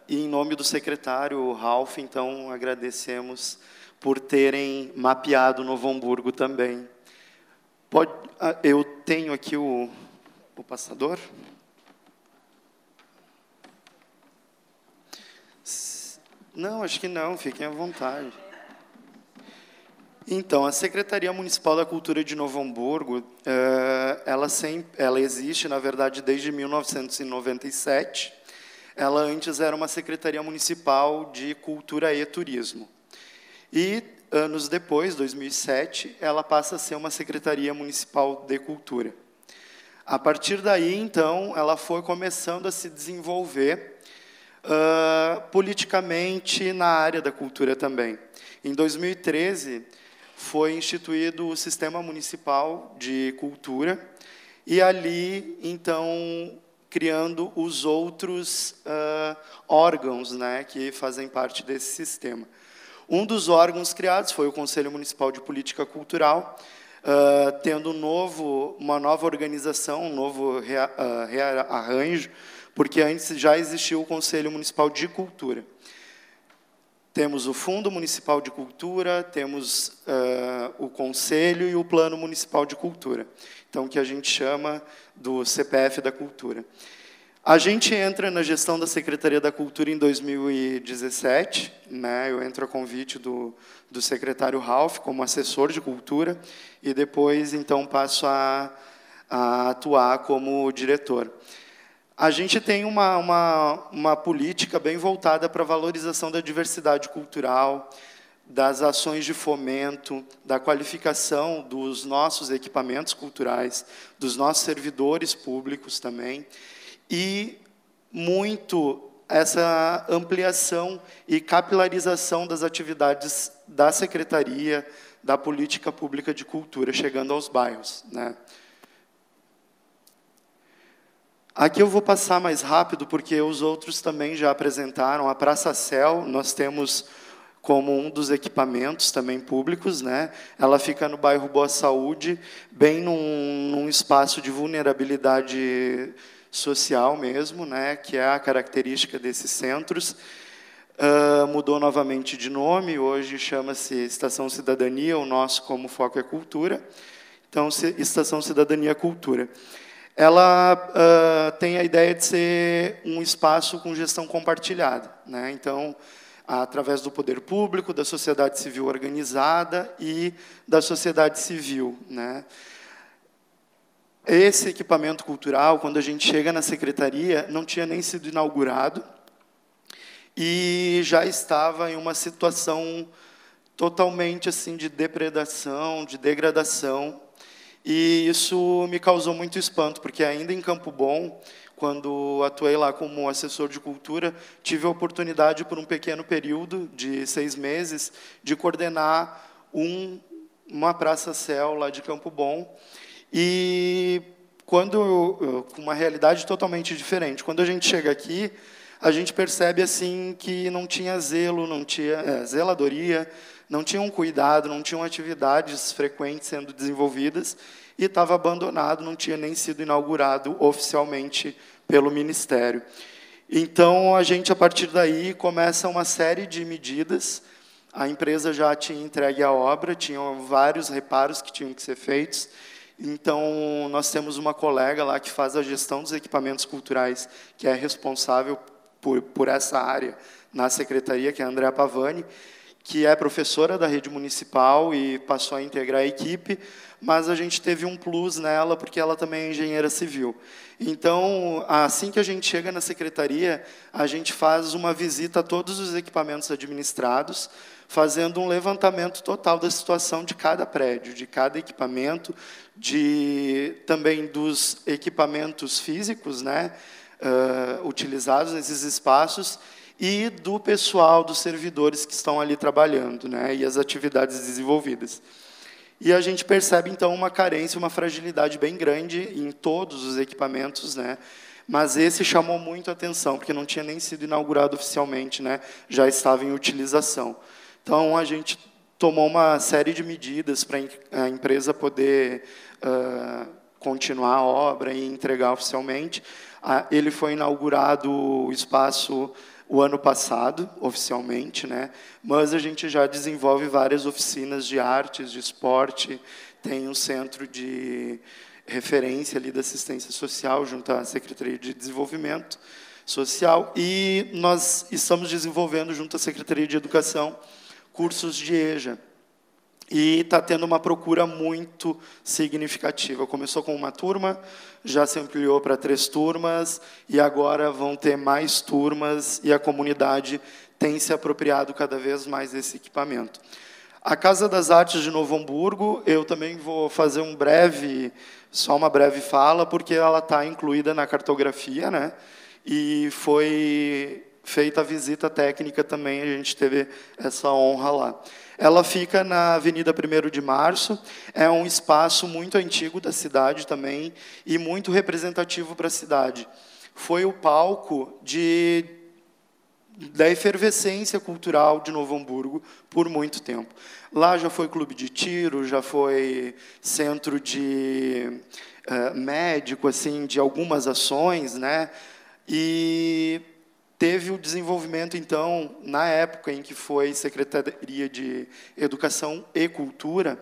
E, em nome do secretário Ralph, então, agradecemos por terem mapeado Novo Hamburgo também. Eu tenho aqui o passador. Não, acho que não, fiquem à vontade. Então, a Secretaria Municipal da Cultura de Novo Hamburgo, ela existe, na verdade, desde 1997. Ela antes era uma Secretaria Municipal de Cultura e Turismo. E, anos depois, 2007, ela passa a ser uma Secretaria Municipal de Cultura. A partir daí, então, ela foi começando a se desenvolver politicamente na área da cultura também. Em 2013, foi instituído o Sistema Municipal de Cultura, e ali, então, criando os outros órgãos, né, que fazem parte desse sistema. Um dos órgãos criados foi o Conselho Municipal de Política Cultural, tendo uma nova organização, um novo rearranjo, porque antes já existia o Conselho Municipal de Cultura. Temos o Fundo Municipal de Cultura, temos o Conselho e o Plano Municipal de Cultura, então, que a gente chama do CPF da Cultura. A gente entra na gestão da Secretaria da Cultura em 2017, né? Eu entro a convite do secretário Ralph como assessor de cultura, e depois, então, passo a atuar como diretor. A gente tem uma política bem voltada para a valorização da diversidade cultural, das ações de fomento, da qualificação dos nossos equipamentos culturais, dos nossos servidores públicos também, e muito essa ampliação e capilarização das atividades da Secretaria, da Política Pública de Cultura, chegando aos bairros. Né? Aqui eu vou passar mais rápido, porque os outros também já apresentaram. A Praça Céu, nós temos como um dos equipamentos também públicos, né? Ela fica no bairro Boa Saúde, bem num espaço de vulnerabilidade social mesmo, né? Que é a característica desses centros. Mudou novamente de nome, hoje chama-se Estação Cidadania, o nosso como foco é cultura. Então, Estação Cidadania Cultura. Ela tem a ideia de ser um espaço com gestão compartilhada, né? Então, através do poder público, da sociedade civil organizada e da sociedade civil, né? Esse equipamento cultural, quando a gente chega na secretaria, não tinha nem sido inaugurado e já estava em uma situação totalmente assim de depredação, de degradação, e isso me causou muito espanto, porque ainda em Campo Bom, quando atuei lá como assessor de cultura, tive a oportunidade, por um pequeno período de 6 meses, de coordenar uma Praça Céu lá de Campo Bom. E com uma realidade totalmente diferente. Quando a gente chega aqui, a gente percebe assim que não tinha zelo, não tinha zeladoria, não tinha um cuidado, não tinham atividades frequentes sendo desenvolvidas e estava abandonado, não tinha nem sido inaugurado oficialmente pelo Ministério. Então, a gente, a partir daí, começa uma série de medidas. A empresa já tinha entregue a obra, tinham vários reparos que tinham que ser feitos. Então, nós temos uma colega lá que faz a gestão dos equipamentos culturais, que é responsável por essa área na secretaria, que é a Andréa Pavani, que é professora da rede municipal e passou a integrar a equipe, mas a gente teve um plus nela, porque ela também é engenheira civil. Então, assim que a gente chega na secretaria, a gente faz uma visita a todos os equipamentos administrados, fazendo um levantamento total da situação de cada prédio, de cada equipamento, também dos equipamentos físicos, né, utilizados nesses espaços, e do pessoal, dos servidores que estão ali trabalhando, né, e as atividades desenvolvidas. E a gente percebe, então, uma carência, uma fragilidade bem grande em todos os equipamentos, né, mas esse chamou muito a atenção, porque não tinha nem sido inaugurado oficialmente, né, já estava em utilização. Então, a gente tomou uma série de medidas para a empresa poder continuar a obra e entregar oficialmente. Ele foi inaugurado o espaço o ano passado, oficialmente, né? Mas a gente já desenvolve várias oficinas de artes, de esporte, tem um centro de referência ali da assistência social junto à Secretaria de Desenvolvimento Social, e nós estamos desenvolvendo junto à Secretaria de Educação cursos de EJA. E está tendo uma procura muito significativa. Começou com uma turma, já se ampliou para 3 turmas, e agora vão ter mais turmas, e a comunidade tem se apropriado cada vez mais desse equipamento. A Casa das Artes de Novo Hamburgo, eu também vou fazer só uma breve fala, porque ela está incluída na cartografia, né? E foi feita a visita técnica também, a gente teve essa honra lá. Ela fica na Avenida 1º de Março, é um espaço muito antigo da cidade também e muito representativo para a cidade. Foi o palco da efervescência cultural de Novo Hamburgo por muito tempo. Lá já foi clube de tiro, já foi centro de médico, assim, de algumas ações, né? E teve o desenvolvimento, então, na época em que foi Secretaria de Educação e Cultura,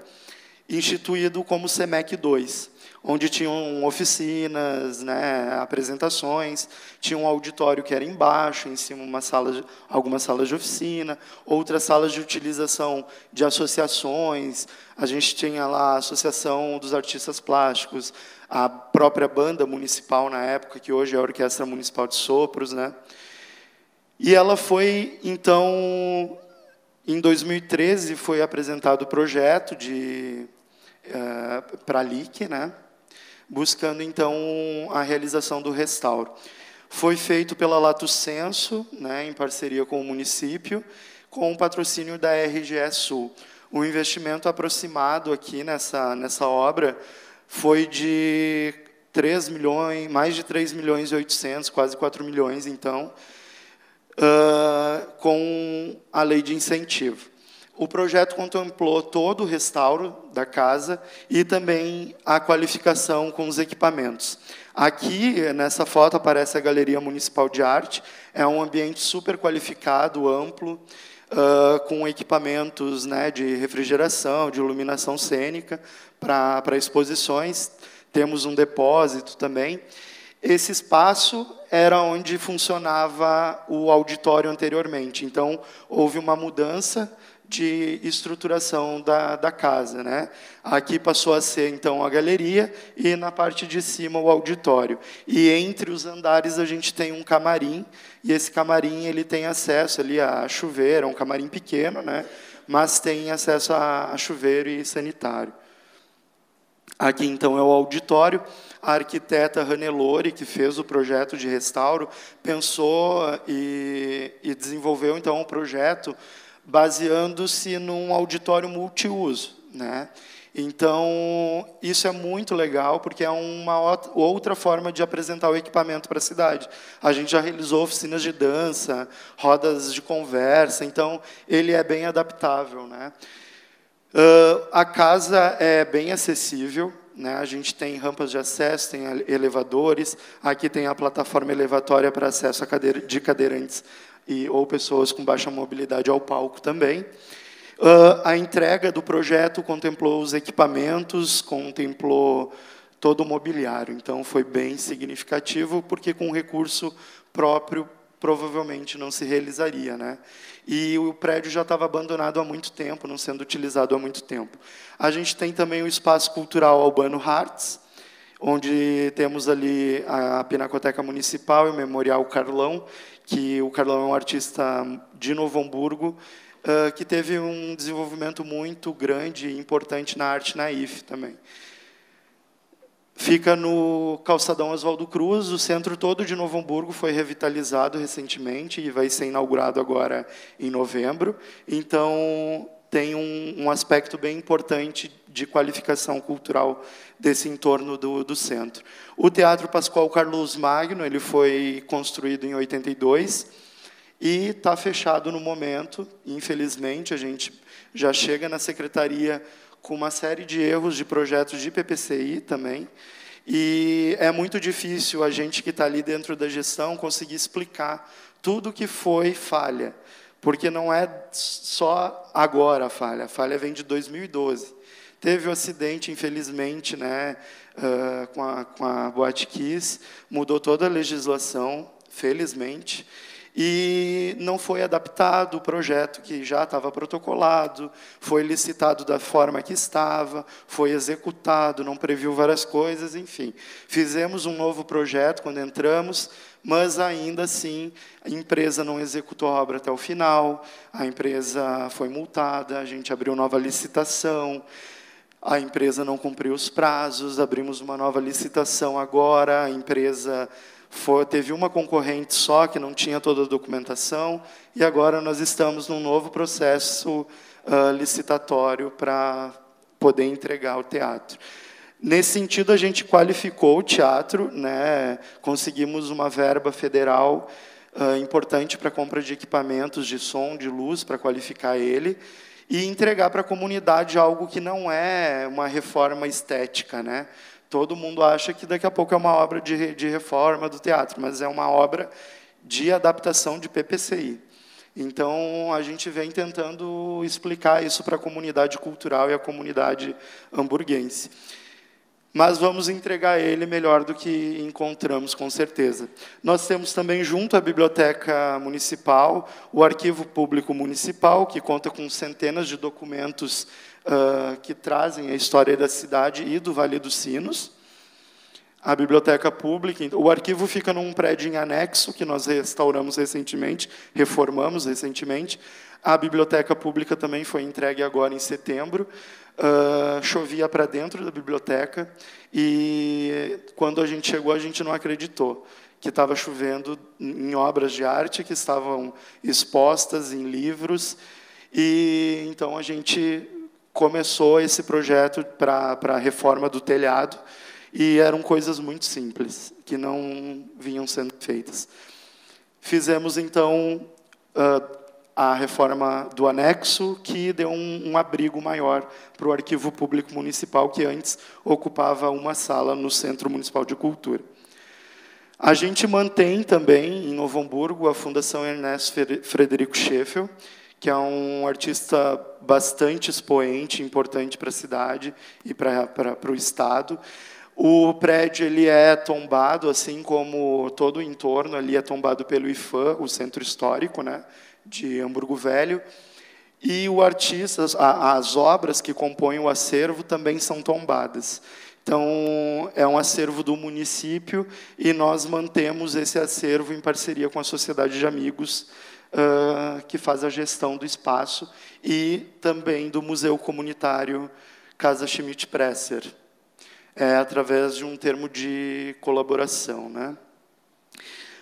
instituído como SEMEC 2, onde tinham oficinas, né, apresentações, tinha um auditório que era embaixo, em cima algumas salas de oficina, outras salas de utilização de associações. A gente tinha lá a Associação dos Artistas Plásticos, a própria banda municipal na época, que hoje é a Orquestra Municipal de Sopros, né? E ela foi, então, em 2013, foi apresentado o projeto para a LIC, né, buscando, então, a realização do restauro. Foi feito pela Lato Senso, né, em parceria com o município, com o patrocínio da RGE Sul. O investimento aproximado aqui nessa obra foi de 3 milhões, mais de 3 milhões e 800, quase 4 milhões, então, com a lei de incentivo. O projeto contemplou todo o restauro da casa e também a qualificação com os equipamentos. Aqui, nessa foto, aparece a Galeria Municipal de Arte. É um ambiente super qualificado, amplo, com equipamentos, né, de refrigeração, de iluminação cênica para exposições. Temos um depósito também. Esse espaço era onde funcionava o auditório anteriormente. Então, houve uma mudança de estruturação da casa, né? Aqui passou a ser, então, a galeria e, na parte de cima, o auditório. E, entre os andares, a gente tem um camarim, e esse camarim ele tem acesso ali a chuveiro, é um camarim pequeno, né? Mas tem acesso a chuveiro e sanitário. Aqui, então, é o auditório. A arquiteta Ranelori, que fez o projeto de restauro, pensou e desenvolveu, então, um projeto baseando-se num auditório multiuso, né? Então, isso é muito legal, porque é uma outra forma de apresentar o equipamento para a cidade. A gente já realizou oficinas de dança, rodas de conversa, então ele é bem adaptável, né? A casa é bem acessível, né? A gente tem rampas de acesso, tem elevadores, aqui tem a plataforma elevatória para acesso de cadeirantes ou pessoas com baixa mobilidade ao palco também. A entrega do projeto contemplou os equipamentos, contemplou todo o mobiliário. Então, foi bem significativo, porque com recurso próprio, provavelmente não se realizaria, né? E o prédio já estava abandonado há muito tempo, não sendo utilizado há muito tempo. A gente tem também o Espaço Cultural Albano Hartz, onde temos ali a Pinacoteca Municipal e o Memorial Carlão, que o Carlão é um artista de Novo Hamburgo, que teve um desenvolvimento muito grande e importante na arte naif também. Fica no calçadão Oswaldo Cruz, o centro todo de Novo Hamburgo foi revitalizado recentemente e vai ser inaugurado agora em novembro. Então, tem um aspecto bem importante de qualificação cultural desse entorno do centro. O Teatro Pascoal Carlos Magno, ele foi construído em 82, e está fechado no momento, infelizmente. A gente já chega na secretaria com uma série de erros de projetos de PPCI também, e é muito difícil a gente que está ali dentro da gestão conseguir explicar tudo que foi falha, porque não é só agora a falha vem de 2012. Teve um acidente, infelizmente, né, com a Boate Kiss, mudou toda a legislação, felizmente, e não foi adaptado o projeto que já estava protocolado, foi licitado da forma que estava, foi executado, não previu várias coisas, enfim. Fizemos um novo projeto quando entramos, mas, ainda assim, a empresa não executou a obra até o final, a empresa foi multada, a gente abriu nova licitação, a empresa não cumpriu os prazos, abrimos uma nova licitação agora, a empresa teve uma concorrente só, que não tinha toda a documentação, e agora nós estamos num novo processo licitatório para poder entregar o teatro. Nesse sentido, a gente qualificou o teatro, né? Conseguimos uma verba federal importante para a compra de equipamentos de som, de luz, para qualificar ele, e entregar para a comunidade algo que não é uma reforma estética, né? Todo mundo acha que daqui a pouco é uma obra de reforma do teatro, mas é uma obra de adaptação de PPCI. Então, a gente vem tentando explicar isso para a comunidade cultural e a comunidade hamburguense. Mas vamos entregar ele melhor do que encontramos, com certeza. Nós temos também, junto à Biblioteca Municipal, o Arquivo Público Municipal, que conta com centenas de documentos que trazem a história da cidade e do Vale dos Sinos. A Biblioteca Pública, o arquivo fica num prédio em anexo, que nós restauramos recentemente, reformamos recentemente. A Biblioteca Pública também foi entregue agora em setembro. Chovia para dentro da biblioteca, e quando a gente chegou, a gente não acreditou que estava chovendo em obras de arte que estavam expostas em livros. E então a gente começou esse projeto para a reforma do telhado, e eram coisas muito simples, que não vinham sendo feitas. Fizemos, então, a reforma do anexo, que deu um abrigo maior para o Arquivo Público Municipal, que antes ocupava uma sala no Centro Municipal de Cultura. A gente mantém também, em Novo Hamburgo, a Fundação Ernesto Frederico Scheffel, que é um artista bastante expoente, importante para a cidade e para o Estado. O prédio ele é tombado, assim como todo o entorno ali é tombado pelo IFAM, o Centro Histórico, né, de Hamburgo Velho. E o artista, as obras que compõem o acervo também são tombadas. Então, é um acervo do município, e nós mantemos esse acervo em parceria com a Sociedade de Amigos, que faz a gestão do espaço, e também do Museu Comunitário Casa Schmidt-Presser, através de um termo de colaboração, né?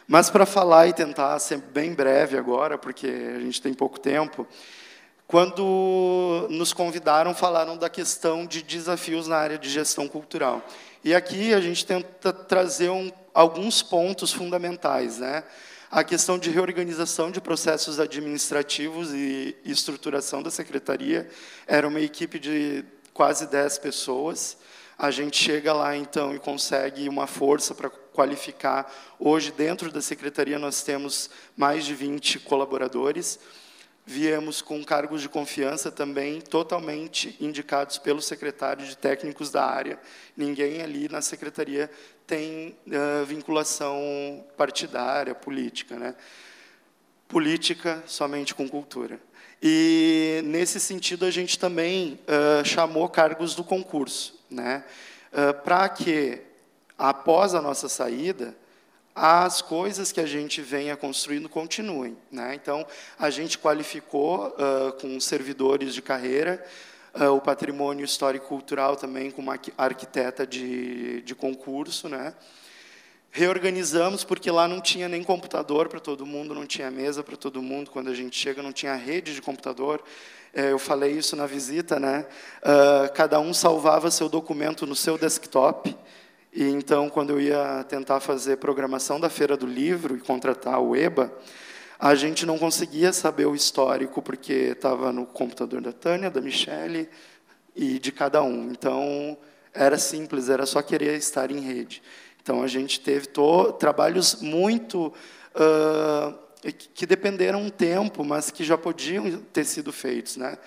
Mas, para falar e tentar ser bem breve agora, porque a gente tem pouco tempo, quando nos convidaram, falaram da questão de desafios na área de gestão cultural. E aqui a gente tenta trazer alguns pontos fundamentais, né? A questão de reorganização de processos administrativos e estruturação da secretaria. Era uma equipe de quase 10 pessoas. A gente chega lá, então, e consegue uma força para qualificar. Hoje, dentro da secretaria, nós temos mais de 20 colaboradores. Viemos com cargos de confiança também, totalmente indicados pelo secretário de técnicos da área. Ninguém ali na secretaria tem vinculação partidária, política, né? Política somente com cultura. E, nesse sentido, a gente também chamou cargos do concurso, né? Para que, após a nossa saída, as coisas que a gente venha construindo continuem, né? Então, a gente qualificou com servidores de carreira, o patrimônio histórico-cultural também com uma arquiteta de concurso, né? Reorganizamos, porque lá não tinha nem computador para todo mundo, não tinha mesa para todo mundo. Quando a gente chega, não tinha rede de computador. Eu falei isso na visita, né? Cada um salvava seu documento no seu desktop. E, então, quando eu ia tentar fazer programação da Feira do Livro e contratar o EBA, a gente não conseguia saber o histórico, porque estava no computador da Tânia, da Michele e de cada um. Então, era simples, era só querer estar em rede. Então, a gente teve trabalhos muito que dependeram um tempo, mas que já podiam ter sido feitos, né?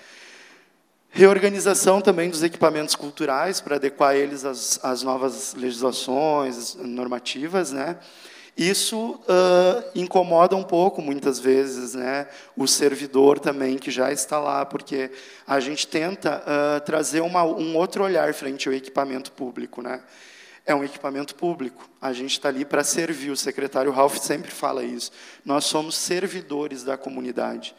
Reorganização também dos equipamentos culturais para adequar eles às novas legislações normativas, né? Isso incomoda um pouco, muitas vezes, né, o servidor também, que já está lá, porque a gente tenta trazer um outro olhar frente ao equipamento público, né? É um equipamento público, a gente está ali para servir, o secretário Ralph sempre fala isso, nós somos servidores da comunidade.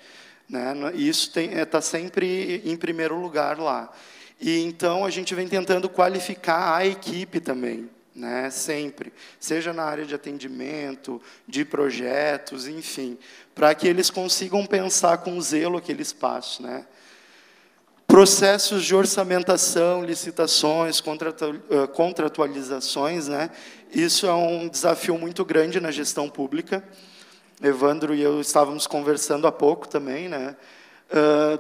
Né? E isso está sempre em primeiro lugar lá. E, então, a gente vem tentando qualificar a equipe também, né? Sempre, seja na área de atendimento, de projetos, enfim, para que eles consigam pensar com zelo aquele espaço, né? Processos de orçamentação, licitações, contratualizações, né? Isso é um desafio muito grande na gestão pública. Evandro e eu estávamos conversando há pouco também, né?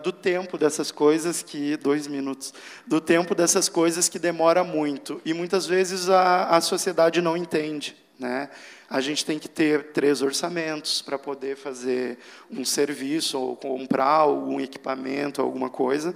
Do tempo dessas coisas que... 2 minutos. Do tempo dessas coisas que demora muito. E, muitas vezes, a sociedade não entende, né? A gente tem que ter 3 orçamentos para poder fazer um serviço ou comprar algum equipamento, alguma coisa.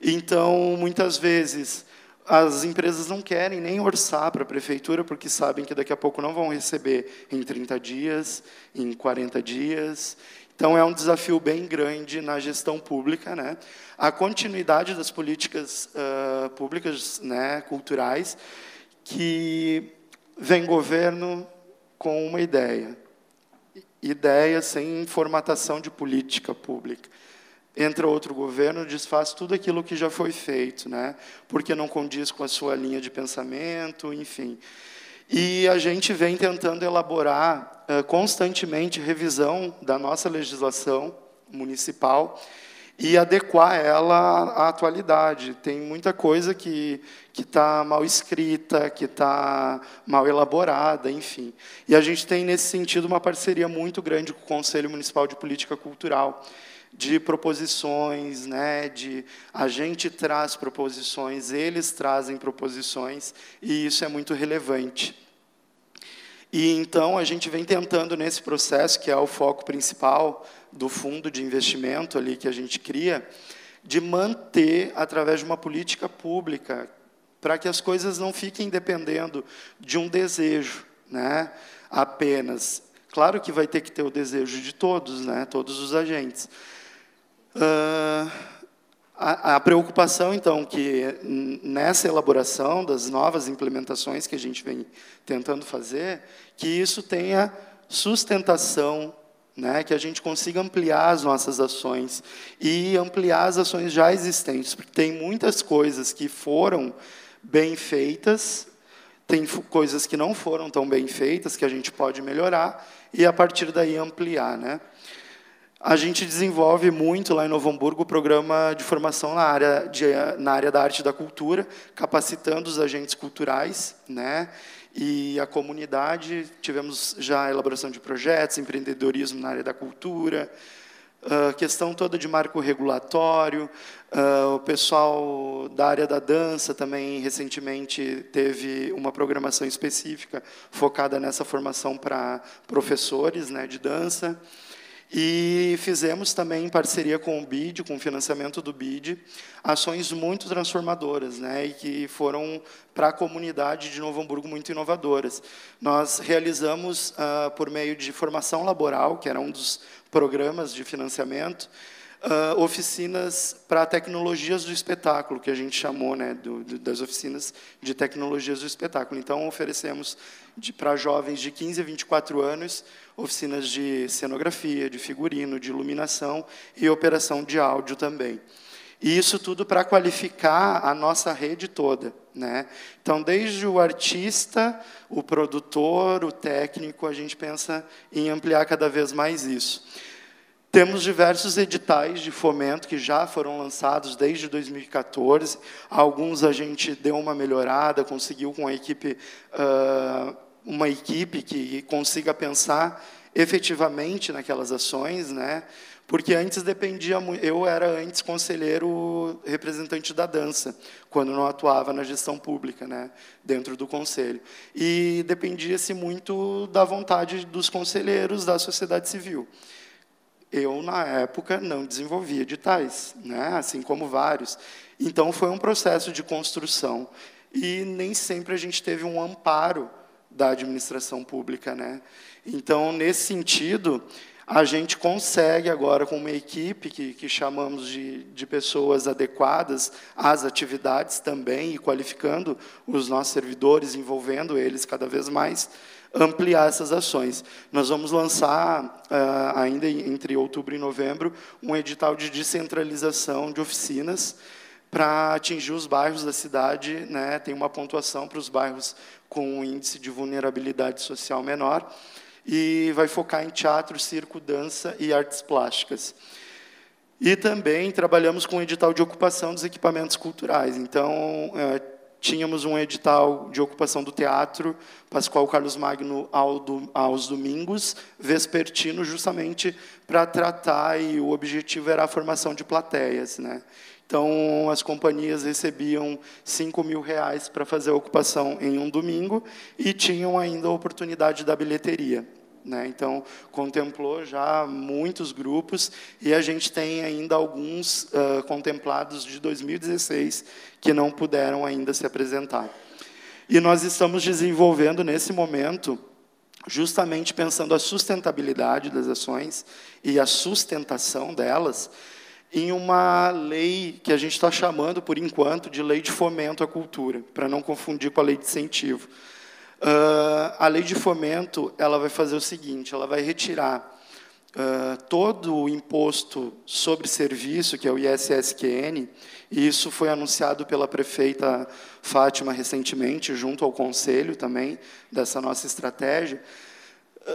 Então, muitas vezes, as empresas não querem nem orçar para a prefeitura, porque sabem que daqui a pouco não vão receber em 30 dias, em 40 dias. Então, é um desafio bem grande na gestão pública, né? A continuidade das políticas públicas, né, culturais, que vem governo com uma ideia sem formatação de política pública. Entra outro governo, desfaz tudo aquilo que já foi feito, né? Porque não condiz com a sua linha de pensamento, enfim. E a gente vem tentando elaborar constantemente revisão da nossa legislação municipal e adequar ela à atualidade. Tem muita coisa que está mal escrita, que está mal elaborada, enfim. E a gente tem, nesse sentido, uma parceria muito grande com o Conselho Municipal de Política Cultural, de proposições, né, a gente traz proposições, eles trazem proposições, e isso é muito relevante. E, então, a gente vem tentando, nesse processo, que é o foco principal do fundo de investimento ali que a gente cria, de manter, através de uma política pública, para que as coisas não fiquem dependendo de um desejo, né, apenas. Claro que vai ter que ter o desejo de todos, né, todos os agentes. A preocupação, então, que nessa elaboração das novas implementações que a gente vem tentando fazer, que isso tenha sustentação, né, que a gente consiga ampliar as nossas ações e ampliar as ações já existentes, porque tem muitas coisas que foram bem feitas, tem coisas que não foram tão bem feitas, que a gente pode melhorar, e, a partir daí, ampliar, né? A gente desenvolve muito lá em Novo Hamburgo o programa de formação na área da arte e da cultura, capacitando os agentes culturais, né? E a comunidade. Tivemos já a elaboração de projetos, empreendedorismo na área da cultura, questão toda de marco regulatório. O pessoal da área da dança também recentemente teve uma programação específica focada nessa formação para professores, né, de dança. E fizemos também, em parceria com o BID, com o financiamento do BID, ações muito transformadoras, né, e que foram para a comunidade de Novo Hamburgo muito inovadoras. Nós realizamos, por meio de formação laboral, que era um dos programas de financiamento, oficinas para tecnologias do espetáculo, que a gente chamou, né, das oficinas de tecnologias do espetáculo. Então, oferecemos para jovens de 15 a 24 anos, oficinas de cenografia, de figurino, de iluminação e operação de áudio também. E isso tudo para qualificar a nossa rede toda, né? Então, desde o artista, o produtor, o técnico, a gente pensa em ampliar cada vez mais isso. Temos diversos editais de fomento que já foram lançados desde 2014. Alguns a gente deu uma melhorada, conseguiu com a equipe, uma equipe que consiga pensar efetivamente naquelas ações, né? Porque antes dependia muito. Eu era antes conselheiro representante da dança, quando não atuava na gestão pública, né, dentro do conselho. E dependia-se muito da vontade dos conselheiros da sociedade civil. Eu, na época, não desenvolvia editais, né, assim como vários. Então, foi um processo de construção. E nem sempre a gente teve um amparo da administração pública, né? Então, nesse sentido, a gente consegue agora, com uma equipe que chamamos de pessoas adequadas às atividades também, e qualificando os nossos servidores, envolvendo eles cada vez mais, ampliar essas ações. Nós vamos lançar, ainda entre outubro e novembro, um edital de descentralização de oficinas para atingir os bairros da cidade, né? Tem uma pontuação para os bairros com um índice de vulnerabilidade social menor, e vai focar em teatro, circo, dança e artes plásticas. E também trabalhamos com o edital de ocupação dos equipamentos culturais. Então, tínhamos um edital de ocupação do Teatro Pascoal Carlos Magno aos domingos, vespertino, justamente para tratar, e o objetivo era a formação de plateias, né? Então, as companhias recebiam R$5.000 para fazer a ocupação em um domingo e tinham ainda a oportunidade da bilheteria, né? Então, contemplou já muitos grupos, e a gente tem ainda alguns contemplados de 2016 que não puderam ainda se apresentar. E nós estamos desenvolvendo, nesse momento, justamente pensando a sustentabilidade das ações e a sustentação delas, em uma lei que a gente está chamando, por enquanto, de Lei de Fomento à Cultura, para não confundir com a Lei de Incentivo. A Lei de Fomento, ela vai fazer o seguinte: ela vai retirar todo o imposto sobre serviço, que é o ISSQN, e isso foi anunciado pela prefeita Fátima recentemente, junto ao Conselho também, dessa nossa estratégia.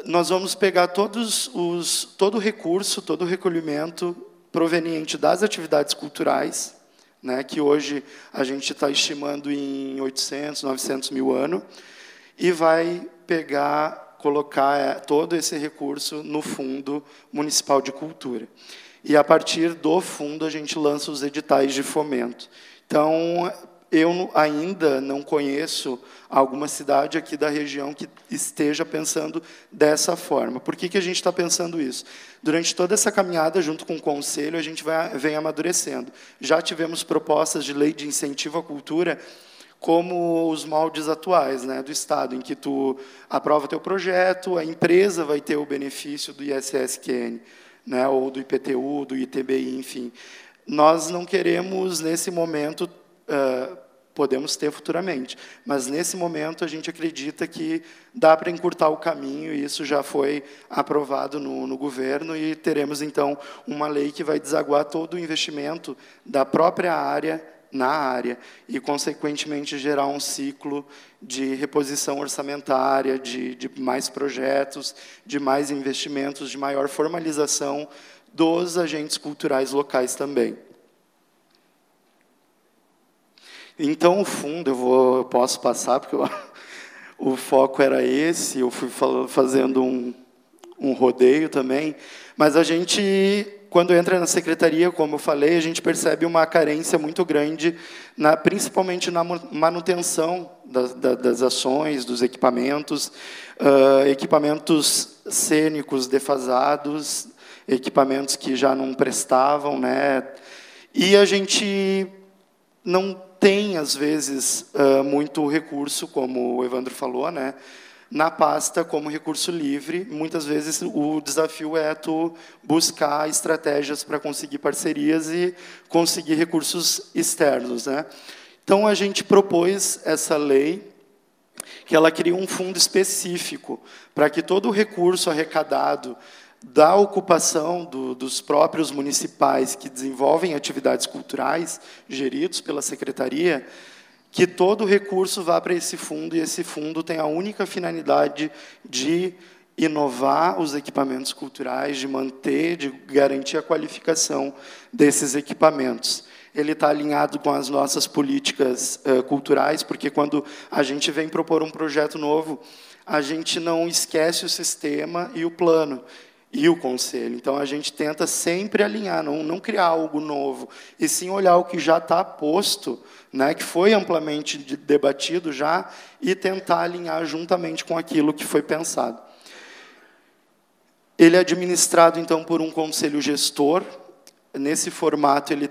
Nós vamos pegar todo o recurso, todo o recolhimento proveniente das atividades culturais, né, que hoje a gente está estimando em 800, 900 mil ano, e vai colocar todo esse recurso no Fundo Municipal de Cultura. E, a partir do fundo, a gente lança os editais de fomento. Então, eu ainda não conheço alguma cidade aqui da região que esteja pensando dessa forma. Por que a gente está pensando isso? Durante toda essa caminhada, junto com o Conselho, a gente vem amadurecendo. Já tivemos propostas de lei de incentivo à cultura, como os moldes atuais, né, do Estado, em que tu aprova teu projeto, a empresa vai ter o benefício do ISSQN, né, ou do IPTU, do ITBI, enfim. Nós não queremos, nesse momento, podemos ter futuramente, mas, nesse momento, a gente acredita que dá para encurtar o caminho, e isso já foi aprovado no governo, e teremos, então, uma lei que vai desaguar todo o investimento da própria área na área, e, consequentemente, gerar um ciclo de reposição orçamentária, de mais projetos, de mais investimentos, de maior formalização dos agentes culturais locais também. Então, o fundo, eu posso passar, porque o foco era esse, eu fui fazendo um rodeio também, mas a gente, quando entra na secretaria, como eu falei, a gente percebe uma carência muito grande, principalmente na manutenção das ações, dos equipamentos, equipamentos cênicos defasados, equipamentos que já não prestavam, né? E a gente não tem, às vezes, muito recurso, como o Evandro falou, né, na pasta como recurso livre. Muitas vezes o desafio é tu buscar estratégias para conseguir parcerias e conseguir recursos externos, né? Então, a gente propôs essa lei, que ela cria um fundo específico para que todo o recurso arrecadado da ocupação dos próprios municipais que desenvolvem atividades culturais, geridos pela secretaria, que todo o recurso vá para esse fundo, e esse fundo tem a única finalidade de inovar os equipamentos culturais, de manter, de garantir a qualificação desses equipamentos. Ele está alinhado com as nossas políticas culturais, porque quando a gente vem propor um projeto novo, a gente não esquece o sistema e o plano, e o conselho. Então, a gente tenta sempre alinhar, não criar algo novo, e sim olhar o que já está posto, né, que foi amplamente debatido já, e tentar alinhar juntamente com aquilo que foi pensado. Ele é administrado, então, por um conselho gestor. Nesse formato, ele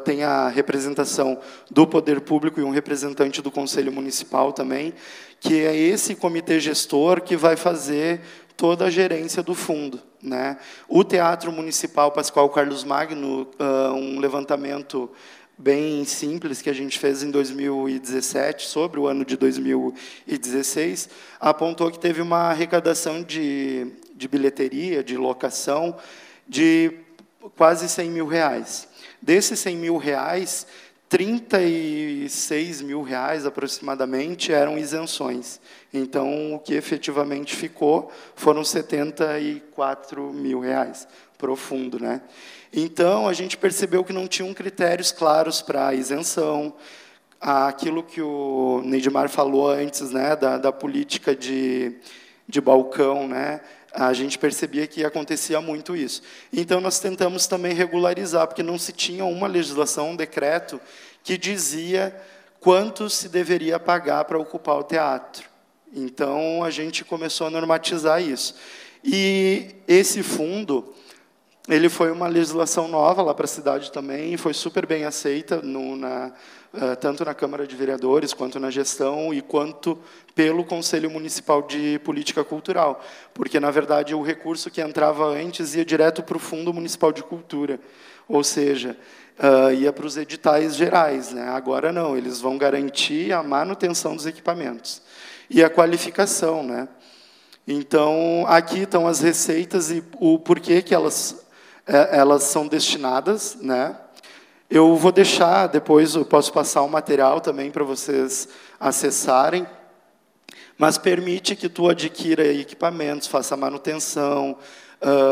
tem a representação do poder público e um representante do Conselho Municipal também, que é esse comitê gestor que vai fazer toda a gerência do fundo, né? O Teatro Municipal Pascoal Carlos Magno, um levantamento bem simples que a gente fez em 2017, sobre o ano de 2016, apontou que teve uma arrecadação de bilheteria, de locação, de quase 100 mil reais. Desses 100 mil reais, 36 mil reais, aproximadamente, eram isenções. Então, o que efetivamente ficou foram 74 mil reais para o fundo, né? Então, a gente percebeu que não tinham critérios claros para a isenção. Aquilo que o Neidmar falou antes, né, da política de balcão, né? A gente percebia que acontecia muito isso. Então, nós tentamos também regularizar, porque não se tinha uma legislação, um decreto, que dizia quanto se deveria pagar para ocupar o teatro. Então, a gente começou a normatizar isso. E esse fundo, ele foi uma legislação nova lá para a cidade também, foi super bem aceita, tanto na Câmara de Vereadores, quanto na gestão, e quanto pelo Conselho Municipal de Política Cultural, porque, na verdade, o recurso que entrava antes ia direto para o Fundo Municipal de Cultura, ou seja, ia para os editais gerais, né? Agora não, eles vão garantir a manutenção dos equipamentos e a qualificação, né? Então, aqui estão as receitas e o porquê que elas são destinadas, né? Eu vou deixar, depois eu posso passar o material também para vocês acessarem, mas permite que tu adquira equipamentos, faça manutenção,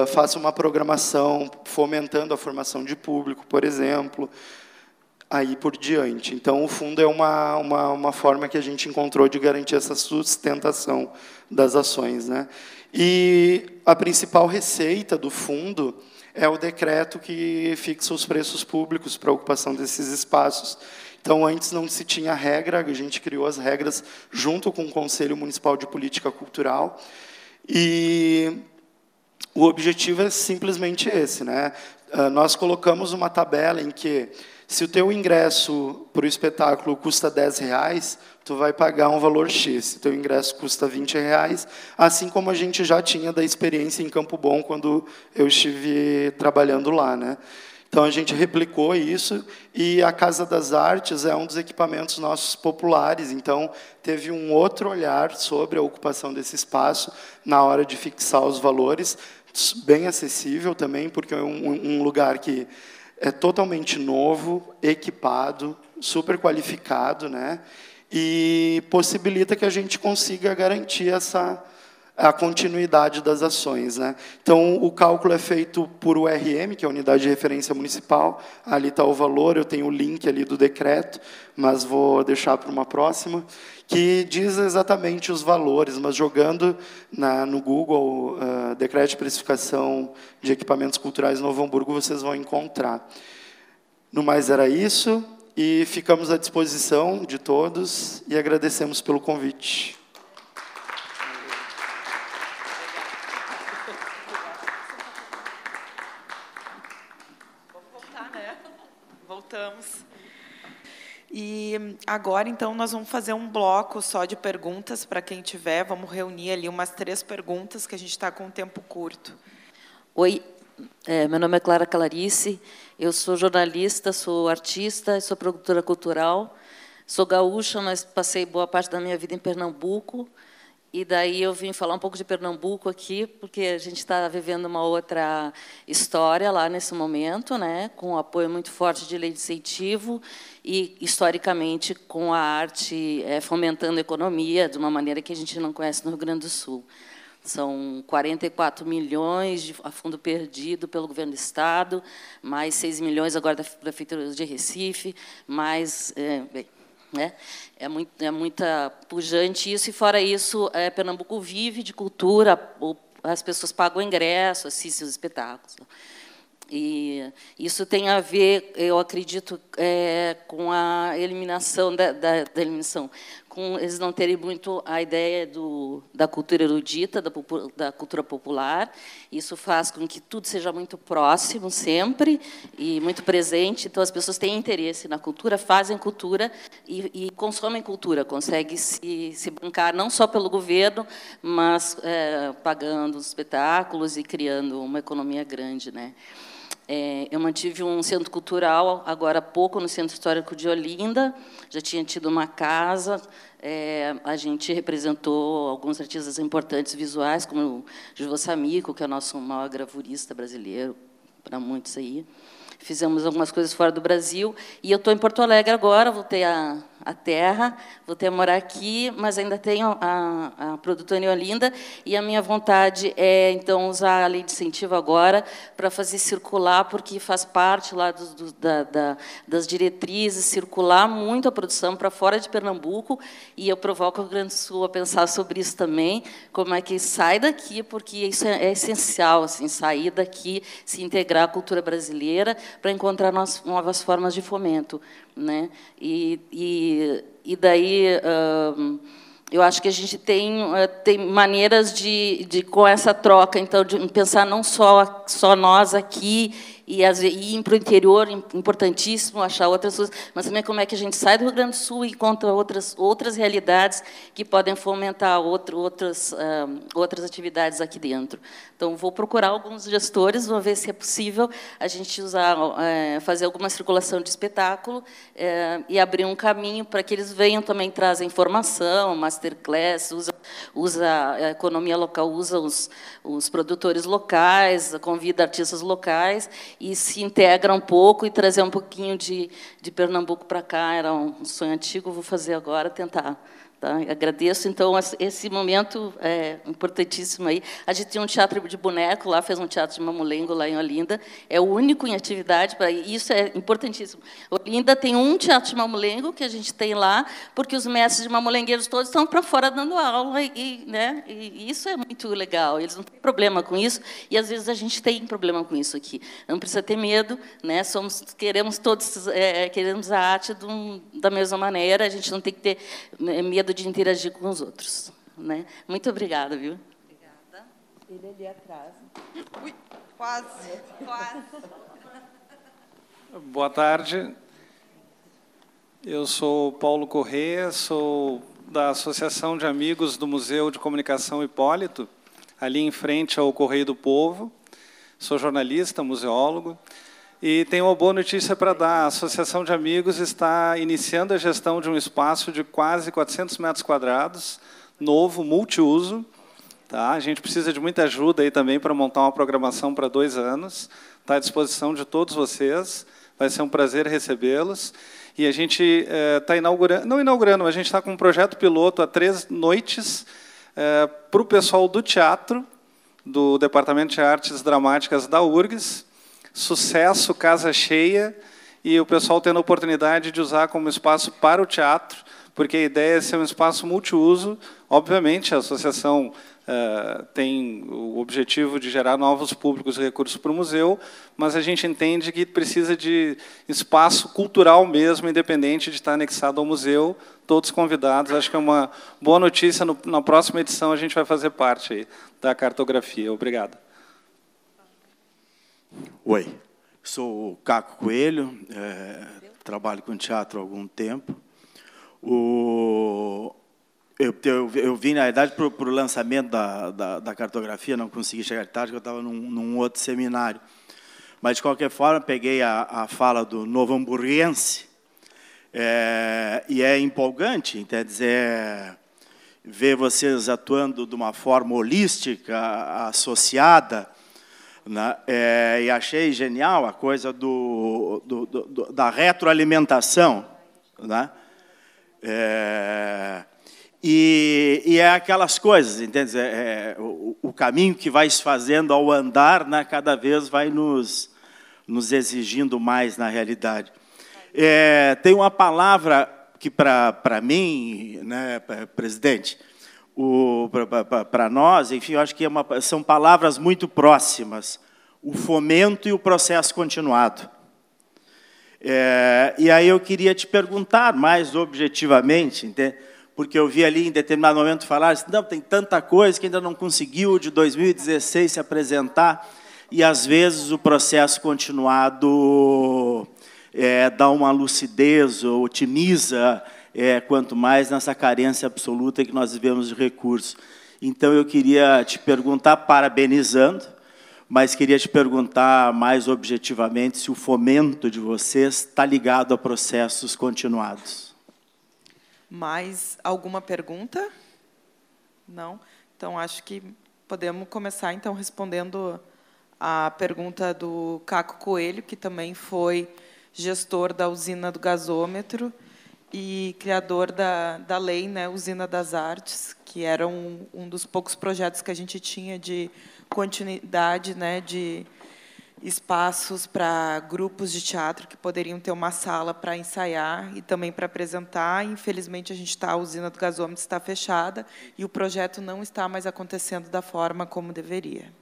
faça uma programação, fomentando a formação de público, por exemplo, aí por diante. Então, o fundo é uma forma que a gente encontrou de garantir essa sustentação das ações, né? E a principal receita do fundo é o decreto que fixa os preços públicos para a ocupação desses espaços. Então, antes não se tinha regra, a gente criou as regras junto com o Conselho Municipal de Política Cultural, e o objetivo é simplesmente esse, né? Nós colocamos uma tabela em que, se o teu ingresso para o espetáculo custa R$10, tu vai pagar um valor X. Se o teu ingresso custa R$20, assim como a gente já tinha da experiência em Campo Bom, quando eu estive trabalhando lá, né? Então, a gente replicou isso, e a Casa das Artes é um dos equipamentos nossos populares, então, teve um outro olhar sobre a ocupação desse espaço na hora de fixar os valores, bem acessível também, porque é um lugar que é totalmente novo, equipado, super qualificado, né? E possibilita que a gente consiga garantir a continuidade das ações, né? Então, o cálculo é feito por URM, que é a Unidade de Referência Municipal. Ali está o valor, eu tenho o link ali do decreto, mas vou deixar para uma próxima, que diz exatamente os valores, mas jogando no Google, Decreto de Precificação de Equipamentos Culturais Novo Hamburgo, vocês vão encontrar. No mais, era isso, e ficamos à disposição de todos, e agradecemos pelo convite. Voltamos. E agora, então, nós vamos fazer um bloco só de perguntas para quem tiver. Vamos reunir ali umas 3 perguntas, que a gente está com um tempo curto. Oi, meu nome é Clara Clarice, eu sou jornalista, sou artista, sou produtora cultural, sou gaúcha, mas passei boa parte da minha vida em Pernambuco. E daí eu vim falar um pouco de Pernambuco aqui, porque a gente está vivendo uma outra história lá nesse momento, né, com um apoio muito forte de lei de incentivo e, historicamente, com a arte fomentando a economia de uma maneira que a gente não conhece no Rio Grande do Sul. São 44 milhões a fundo perdido pelo governo do Estado, mais 6 milhões agora da Prefeitura de Recife, mais... né? É muita pujante isso, e fora isso, Pernambuco vive de cultura, as pessoas pagam ingresso, assistem os espetáculos. E isso tem a ver, eu acredito, com a eliminação da eliminação, com eles não terem muito a ideia da cultura erudita, da cultura popular. Isso faz com que tudo seja muito próximo sempre e muito presente. Então, as pessoas têm interesse na cultura, fazem cultura e consomem cultura, conseguem se bancar não só pelo governo, mas pagando os espetáculos e criando uma economia grande, né? Eu mantive um centro cultural, agora há pouco, no Centro Histórico de Olinda. Já tinha tido uma casa. A gente representou alguns artistas importantes visuais, como o José Samico, que é o nosso maior gravurista brasileiro, para muitos aí. Fizemos algumas coisas fora do Brasil. E eu estou em Porto Alegre agora, voltei à terra, voltei a morar aqui, mas ainda tenho a produtora em Olinda, e a minha vontade é, então, usar a lei de incentivo agora para fazer circular, porque faz parte lá das diretrizes, circular muito a produção para fora de Pernambuco, e eu provoco o Rio Grande do Sul a pensar sobre isso também, como é que sai daqui, porque isso é essencial, assim, sair daqui, se integrar à cultura brasileira, para encontrar novas formas de fomento, né? E daí eu acho que a gente tem maneiras de com essa troca, então, de pensar não só nós aqui e ir para o interior, importantíssimo achar outras coisas, mas também como é que a gente sai do Rio Grande do Sul e encontra outras realidades que podem fomentar outras atividades aqui dentro. Então, vou procurar alguns gestores, vou ver se é possível a gente fazer alguma circulação de espetáculo e abrir um caminho para que eles venham também trazer informação, masterclass, usa a economia local, usa os produtores locais, convida artistas locais, e se integra um pouco e trazer um pouquinho de Pernambuco para cá. Era um sonho antigo, vou fazer agora, tentar. Tá? Agradeço, então, esse momento importantíssimo aí. A gente tem um teatro de boneco lá, fez um teatro de mamulengo lá em Olinda, é o único em atividade, isso é importantíssimo. Olinda tem um teatro de mamulengo que a gente tem lá, porque os mestres de mamulengueiros todos estão para fora dando aula, né? E isso é muito legal, eles não têm problema com isso, e às vezes a gente tem problema com isso aqui. Não precisa ter medo, né? Queremos a arte da mesma maneira, a gente não tem que ter medo de interagir com os outros, né? Muito obrigada, viu? Obrigada. Ele ali atrás. Ui, quase. Boa tarde. Eu sou Paulo Corrêa, sou da Associação de Amigos do Museu de Comunicação Hipólito, ali em frente ao Correio do Povo. Sou jornalista, museólogo. E tenho uma boa notícia para dar. A Associação de Amigos está iniciando a gestão de um espaço de quase 400 metros quadrados, novo, multiuso. Tá? A gente precisa de muita ajuda aí também para montar uma programação para 2 anos. Está à disposição de todos vocês. Vai ser um prazer recebê-los. E a gente está inaugurando, não inaugurando, mas a gente está com um projeto piloto há 3 noites para o pessoal do teatro, do Departamento de Artes Dramáticas da URGS, sucesso, casa cheia, e o pessoal tendo a oportunidade de usar como espaço para o teatro, porque a ideia é ser um espaço multiuso. Obviamente, a associação tem o objetivo de gerar novos públicos e recursos para o museu, mas a gente entende que precisa de espaço cultural mesmo, independente de estar anexado ao museu. Todos convidados. Acho que é uma boa notícia. Na próxima edição, a gente vai fazer parte aí da cartografia. Obrigado. Oi, sou o Caco Coelho, trabalho com teatro há algum tempo. Eu vim, na verdade, para o lançamento da cartografia, não consegui chegar tarde, porque eu estava num outro seminário. Mas, de qualquer forma, peguei a fala do Novo Hamburguense, e é empolgante, quer dizer, ver vocês atuando de uma forma holística, associada, né? E achei genial a coisa da retroalimentação, né? E é aquelas coisas, entende? O caminho que vai se fazendo ao andar, né, cada vez vai nos exigindo mais na realidade. Tem uma palavra que, para mim, né, presidente, para nós, enfim, eu acho que são palavras muito próximas: o fomento e o processo continuado. E aí eu queria te perguntar mais objetivamente, entende? Porque eu vi ali, em determinado momento, falar assim, não, tem tanta coisa que ainda não conseguiu, de 2016, se apresentar, e, às vezes, o processo continuado dá uma lucidez, otimiza, quanto mais nessa carência absoluta que nós vivemos de recursos. Então, eu queria te perguntar, parabenizando, mas queria te perguntar mais objetivamente se o fomento de vocês está ligado a processos continuados. Mais alguma pergunta? Não? Então, acho que podemos começar, então, respondendo a pergunta do Caco Coelho, que também foi gestor da usina do gasômetro e criador da lei, né, Usina das Artes, que era um dos poucos projetos que a gente tinha de continuidade, né, de espaços para grupos de teatro que poderiam ter uma sala para ensaiar e também para apresentar. Infelizmente, a usina do gasômetro está fechada e o projeto não está mais acontecendo da forma como deveria.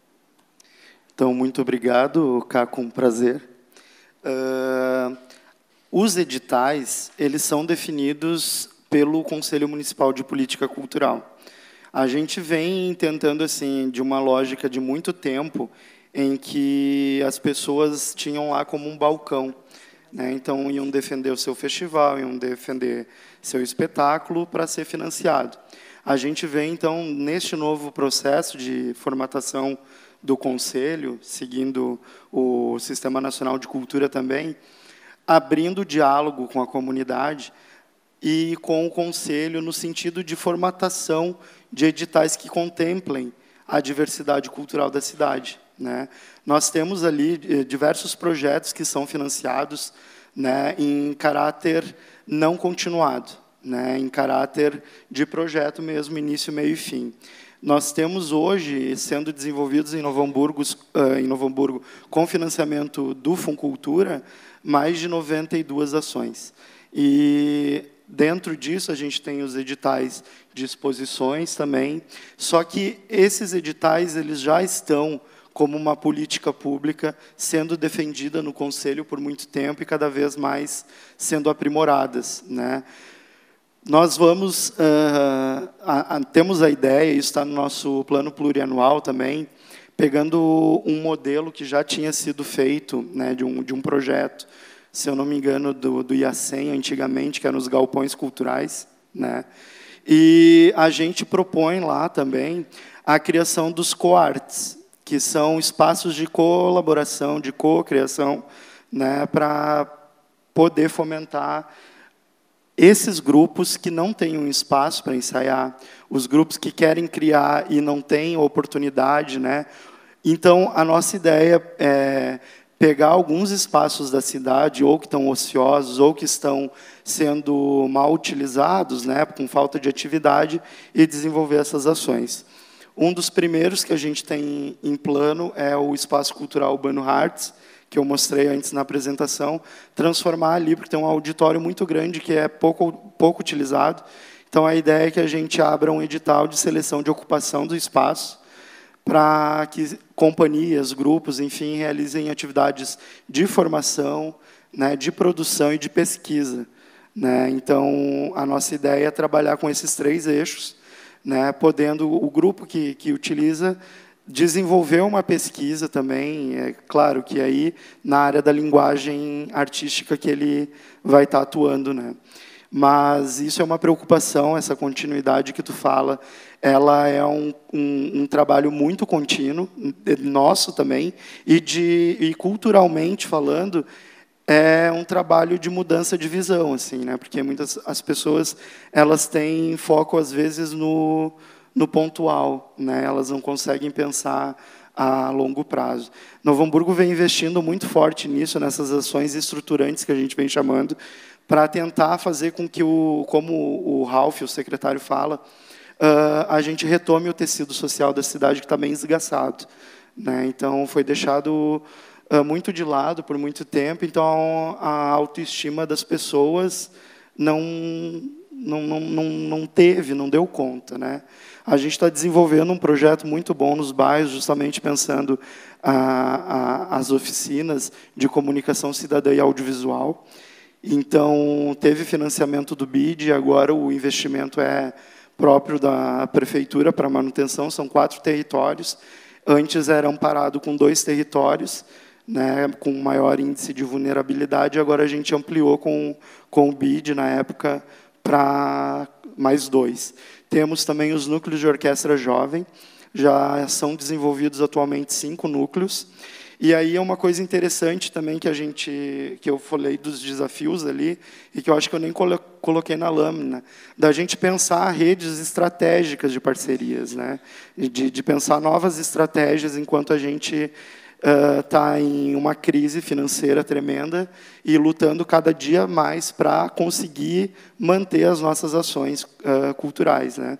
Então, muito obrigado, Caco, um prazer. Os editais, eles são definidos pelo Conselho Municipal de Política Cultural. A gente vem tentando, assim, de uma lógica de muito tempo, em que as pessoas tinham lá como um balcão, né? Então, iam defender o seu festival, iam defender seu espetáculo para ser financiado. A gente vê, então, neste novo processo de formatação do Conselho, seguindo o Sistema Nacional de Cultura também, abrindo diálogo com a comunidade e com o Conselho no sentido de formatação de editais que contemplem a diversidade cultural da cidade, né? Nós temos ali diversos projetos que são financiados, né, em caráter não continuado, né, em caráter de projeto mesmo, início, meio e fim. Nós temos hoje, sendo desenvolvidos em Novo Hamburgo, com financiamento do Funcultura, mais de 92 ações. E, dentro disso, a gente tem os editais de exposições também, só que esses editais eles já estão como uma política pública sendo defendida no Conselho por muito tempo e cada vez mais sendo aprimoradas, né? Nós vamos, temos a ideia, isso está no nosso plano plurianual também, pegando um modelo que já tinha sido feito, né, de um projeto, se eu não me engano, do IACEM, antigamente, que eram os galpões culturais, né? E a gente propõe lá também a criação dos coartes, que são espaços de colaboração, de co-criação, né, para poder fomentar esses grupos que não têm um espaço para ensaiar, os grupos que querem criar e não têm oportunidade, né? Então, a nossa ideia é pegar alguns espaços da cidade, ou que estão ociosos, ou que estão sendo mal utilizados, né, com falta de atividade, e desenvolver essas ações. Um dos primeiros que a gente tem em plano é o Espaço Cultural Urbano Arts, que eu mostrei antes na apresentação, transformar ali, porque tem um auditório muito grande que é pouco utilizado. Então, a ideia é que a gente abra um edital de seleção de ocupação do espaço para que companhias, grupos, enfim, realizem atividades de formação, né, de produção e de pesquisa, né? Então, a nossa ideia é trabalhar com esses 3 eixos, né, podendo o grupo que utiliza desenvolver uma pesquisa também, é claro que aí na área da linguagem artística que ele vai estar atuando, né? Mas isso é uma preocupação, essa continuidade que tu fala, ela é um trabalho muito contínuo, nosso também, e culturalmente falando, é um trabalho de mudança de visão, assim, né? Porque as pessoas elas têm foco às vezes no pontual, né? Elas não conseguem pensar a longo prazo. Novo Hamburgo vem investindo muito forte nisso, nessas ações estruturantes que a gente vem chamando, para tentar fazer com que, como o Ralph, o secretário, fala, a gente retome o tecido social da cidade que está bem esgaçado, né? Então, foi deixado muito de lado por muito tempo, então a autoestima das pessoas não deu conta, né? A gente está desenvolvendo um projeto muito bom nos bairros, justamente pensando as oficinas de comunicação cidadã e audiovisual. Então, teve financiamento do BID, agora o investimento é próprio da prefeitura para manutenção, são 4 territórios. Antes era amparado com 2 territórios, né, com maior índice de vulnerabilidade, agora a gente ampliou com o BID, na época, para mais 2. Temos também os núcleos de orquestra jovem, já são desenvolvidos atualmente 5 núcleos, e aí é uma coisa interessante também que eu falei dos desafios ali, e que eu acho que eu nem coloquei na lâmina, da gente pensar redes estratégicas de parcerias, né, de pensar novas estratégias enquanto a gente está em uma crise financeira tremenda e lutando cada dia mais para conseguir manter as nossas ações culturais, né?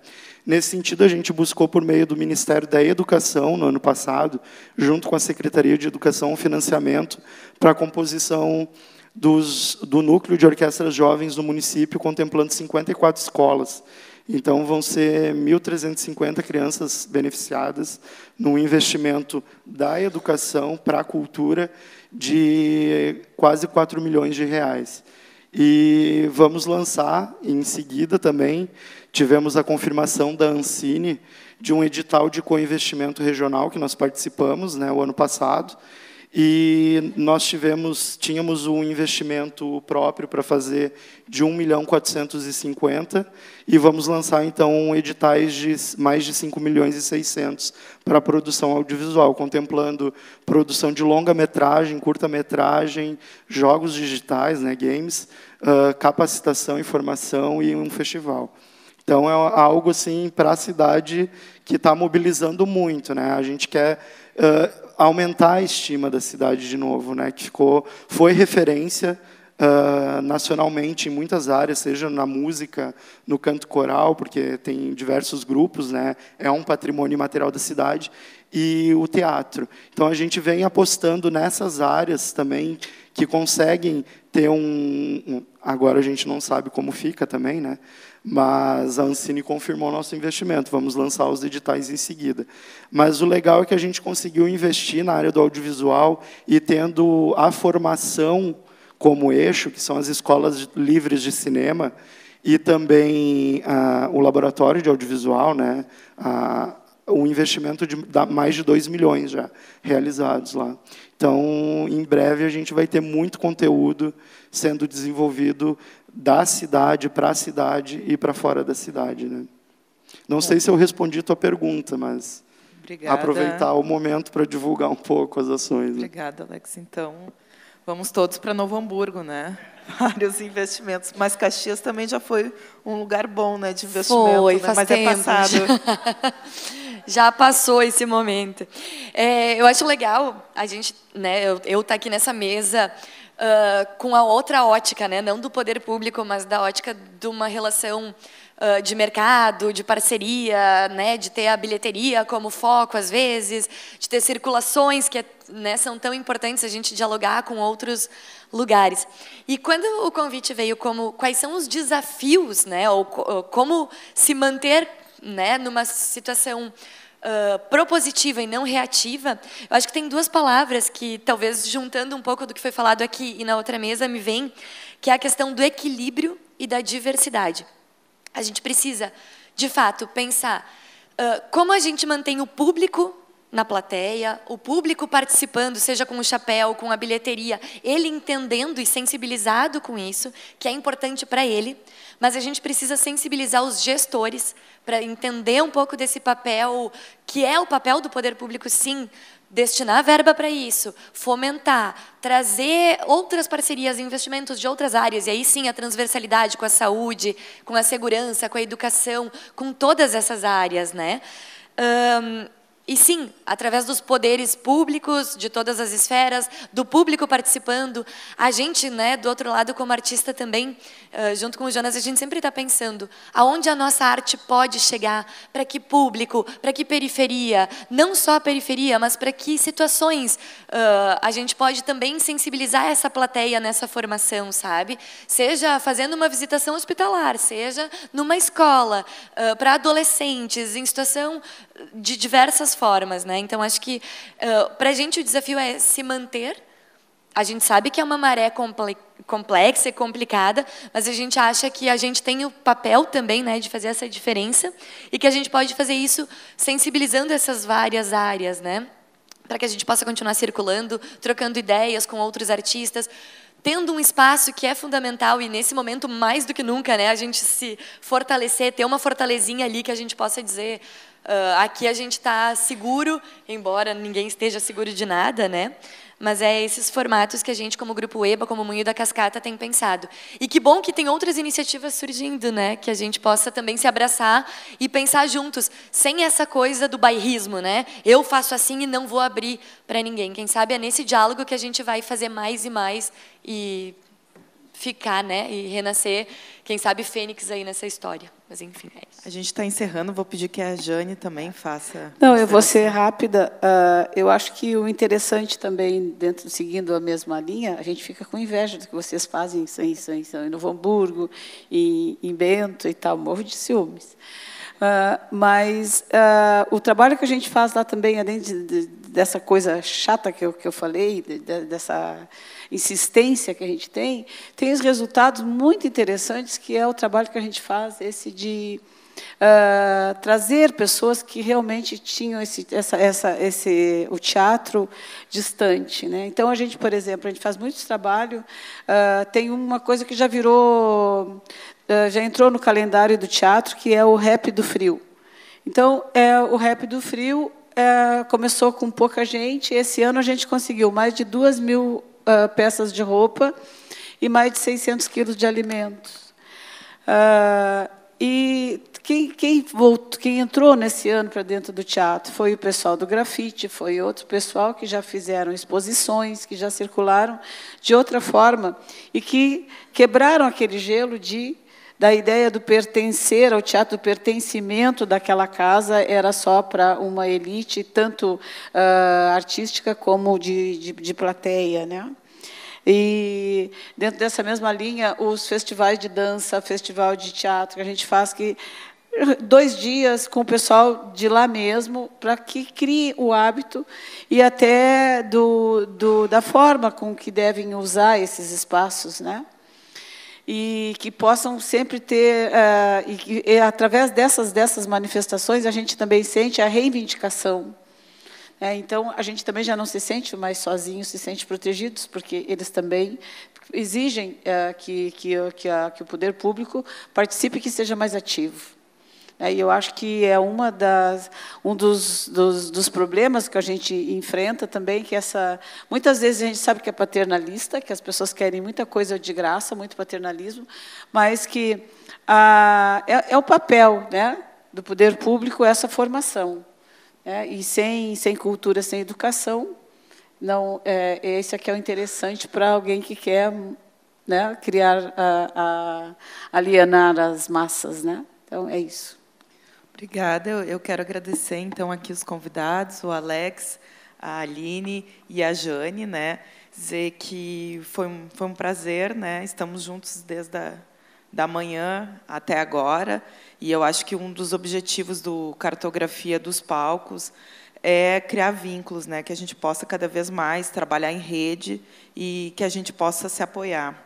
Nesse sentido, a gente buscou, por meio do Ministério da Educação, no ano passado, junto com a Secretaria de Educação, um financiamento para a composição do núcleo de orquestras jovens no município, contemplando 54 escolas. Então, vão ser 1.350 crianças beneficiadas num investimento da educação para a cultura de quase 4 milhões de reais. E vamos lançar, em seguida também, tivemos a confirmação da Ancine de um edital de co-investimento regional que nós participamos, né, o ano passado, e nós tínhamos um investimento próprio para fazer de 1.450.000 e vamos lançar então editais de mais de 5.600.000 para a produção audiovisual, contemplando produção de longa-metragem, curta-metragem, jogos digitais, né, games, capacitação e formação e um festival. Então é algo assim para a cidade que está mobilizando muito, né? A gente quer aumentar a estima da cidade de novo, né? Que foi referência nacionalmente em muitas áreas, seja na música, no canto coral, porque tem diversos grupos, né? É um patrimônio imaterial da cidade, e o teatro. Então, a gente vem apostando nessas áreas também que conseguem ter agora a gente não sabe como fica também, né? Mas a Ancine confirmou nosso investimento. Vamos lançar os editais em seguida. Mas o legal é que a gente conseguiu investir na área do audiovisual e tendo a formação como eixo, que são as escolas livres de cinema, e também o laboratório de audiovisual, né? O investimento de mais de 2 milhões já realizados lá. Então, em breve, a gente vai ter muito conteúdo sendo desenvolvido da cidade, para a cidade e para fora da cidade, né? Não sei se eu respondi a tua pergunta, mas Obrigada. Aproveitar o momento para divulgar um pouco as ações. Né? Obrigada, Alex. Então, vamos todos para Novo Hamburgo, né? Vários investimentos. Mas Caxias também já foi um lugar bom, né, de investimento. Foi, né? faz Mas tempo. é passado. Já passou esse momento. Eu acho legal a gente, né, eu estar aqui nessa mesa com a outra ótica, né, não do poder público, mas da ótica de uma relação de mercado, de parceria, né, de ter a bilheteria como foco às vezes, de ter circulações que, né, são tão importantes a gente dialogar com outros lugares. E quando o convite veio como quais são os desafios, né, ou como se manter, né, numa situação propositiva e não reativa, eu acho que tem duas palavras que, talvez juntando um pouco do que foi falado aqui e na outra mesa, me vem, que é a questão do equilíbrio e da diversidade. A gente precisa, de fato, pensar como a gente mantém o público na plateia, o público participando, seja com o chapéu, com a bilheteria, ele entendendo e sensibilizado com isso, que é importante para ele, mas a gente precisa sensibilizar os gestores para entender um pouco desse papel, que é o papel do poder público, sim, destinar verba para isso, fomentar, trazer outras parcerias, investimentos de outras áreas, e aí sim a transversalidade com a saúde, com a segurança, com a educação, com todas essas áreas, né? E sim, através dos poderes públicos, de todas as esferas, do público participando, a gente, né, do outro lado, como artista também, junto com o Jonas, a gente sempre está pensando aonde a nossa arte pode chegar, para que público, para que periferia, não só a periferia, mas para que situações a gente pode também sensibilizar essa plateia nessa formação, sabe? Seja fazendo uma visitação hospitalar, seja numa escola, para adolescentes, em situação de diversas formas, né? Então, acho que para a gente o desafio é se manter. A gente sabe que é uma maré complexa e complicada, mas a gente acha que a gente tem o papel também, né, de fazer essa diferença e que a gente pode fazer isso sensibilizando essas várias áreas, né? Para que a gente possa continuar circulando, trocando ideias com outros artistas, tendo um espaço que é fundamental e, nesse momento, mais do que nunca, né, a gente se fortalecer, ter uma fortalezinha ali que a gente possa dizer aqui a gente está seguro, embora ninguém esteja seguro de nada, né? Mas é esses formatos que a gente, como Grupo EBA, como Moinho da Cascata, tem pensado. E que bom que tem outras iniciativas surgindo, né? Que a gente possa também se abraçar e pensar juntos, sem essa coisa do bairrismo, né? Eu faço assim e não vou abrir para ninguém. Quem sabe é nesse diálogo que a gente vai fazer mais e mais e ficar, né? E renascer, quem sabe, fênix aí nessa história. Mas, enfim, é isso. A gente está encerrando, vou pedir que a Jane também faça... Não, eu vou ser rápida. Eu acho que o interessante também, seguindo a mesma linha, a gente fica com inveja do que vocês fazem em Novo Hamburgo, em Bento e tal, morro de ciúmes. Mas o trabalho que a gente faz lá também, além dessa coisa chata que eu falei, dessa insistência que a gente tem os resultados muito interessantes, que é o trabalho que a gente faz, esse de trazer pessoas que realmente tinham o teatro distante, né? Então, a gente, por exemplo, a gente faz muito trabalho, tem uma coisa que já virou... já entrou no calendário do teatro, que é o Rap do Frio. Então, o Rap do Frio começou com pouca gente. Esse ano a gente conseguiu mais de 2.000 peças de roupa e mais de 600 quilos de alimentos. E quem entrou nesse ano para dentro do teatro foi o pessoal do grafite, foi outro pessoal que já fizeram exposições, que já circularam de outra forma e que quebraram aquele gelo da ideia do pertencer ao teatro, do pertencimento daquela casa era só para uma elite, tanto artística como de plateia, né? E, dentro dessa mesma linha, os festivais de dança, festival de teatro, que a gente faz 2 dias com o pessoal de lá mesmo, para que crie o hábito e até da forma com que devem usar esses espaços, né? E que possam sempre ter, e através dessas manifestações, a gente também sente a reivindicação. Então, a gente também já não se sente mais sozinhos, se sente protegidos, porque eles também exigem que o poder público participe e que seja mais ativo. E eu acho que é um dos problemas que a gente enfrenta também, que muitas vezes a gente sabe que é paternalista, que as pessoas querem muita coisa de graça, muito paternalismo, mas que é o papel, né, do poder público essa formação. E sem cultura, sem educação, não, esse aqui é o interessante para alguém que quer, né, criar, alienar as massas, né? Então, é isso. Obrigada. Eu quero agradecer, então, aqui os convidados, o Alex, a Aline e a Jane, né? Dizer que foi um prazer, né? Estamos juntos desde da manhã até agora, e eu acho que um dos objetivos do Cartografia dos Palcos é criar vínculos, né? Que a gente possa cada vez mais trabalhar em rede e que a gente possa se apoiar.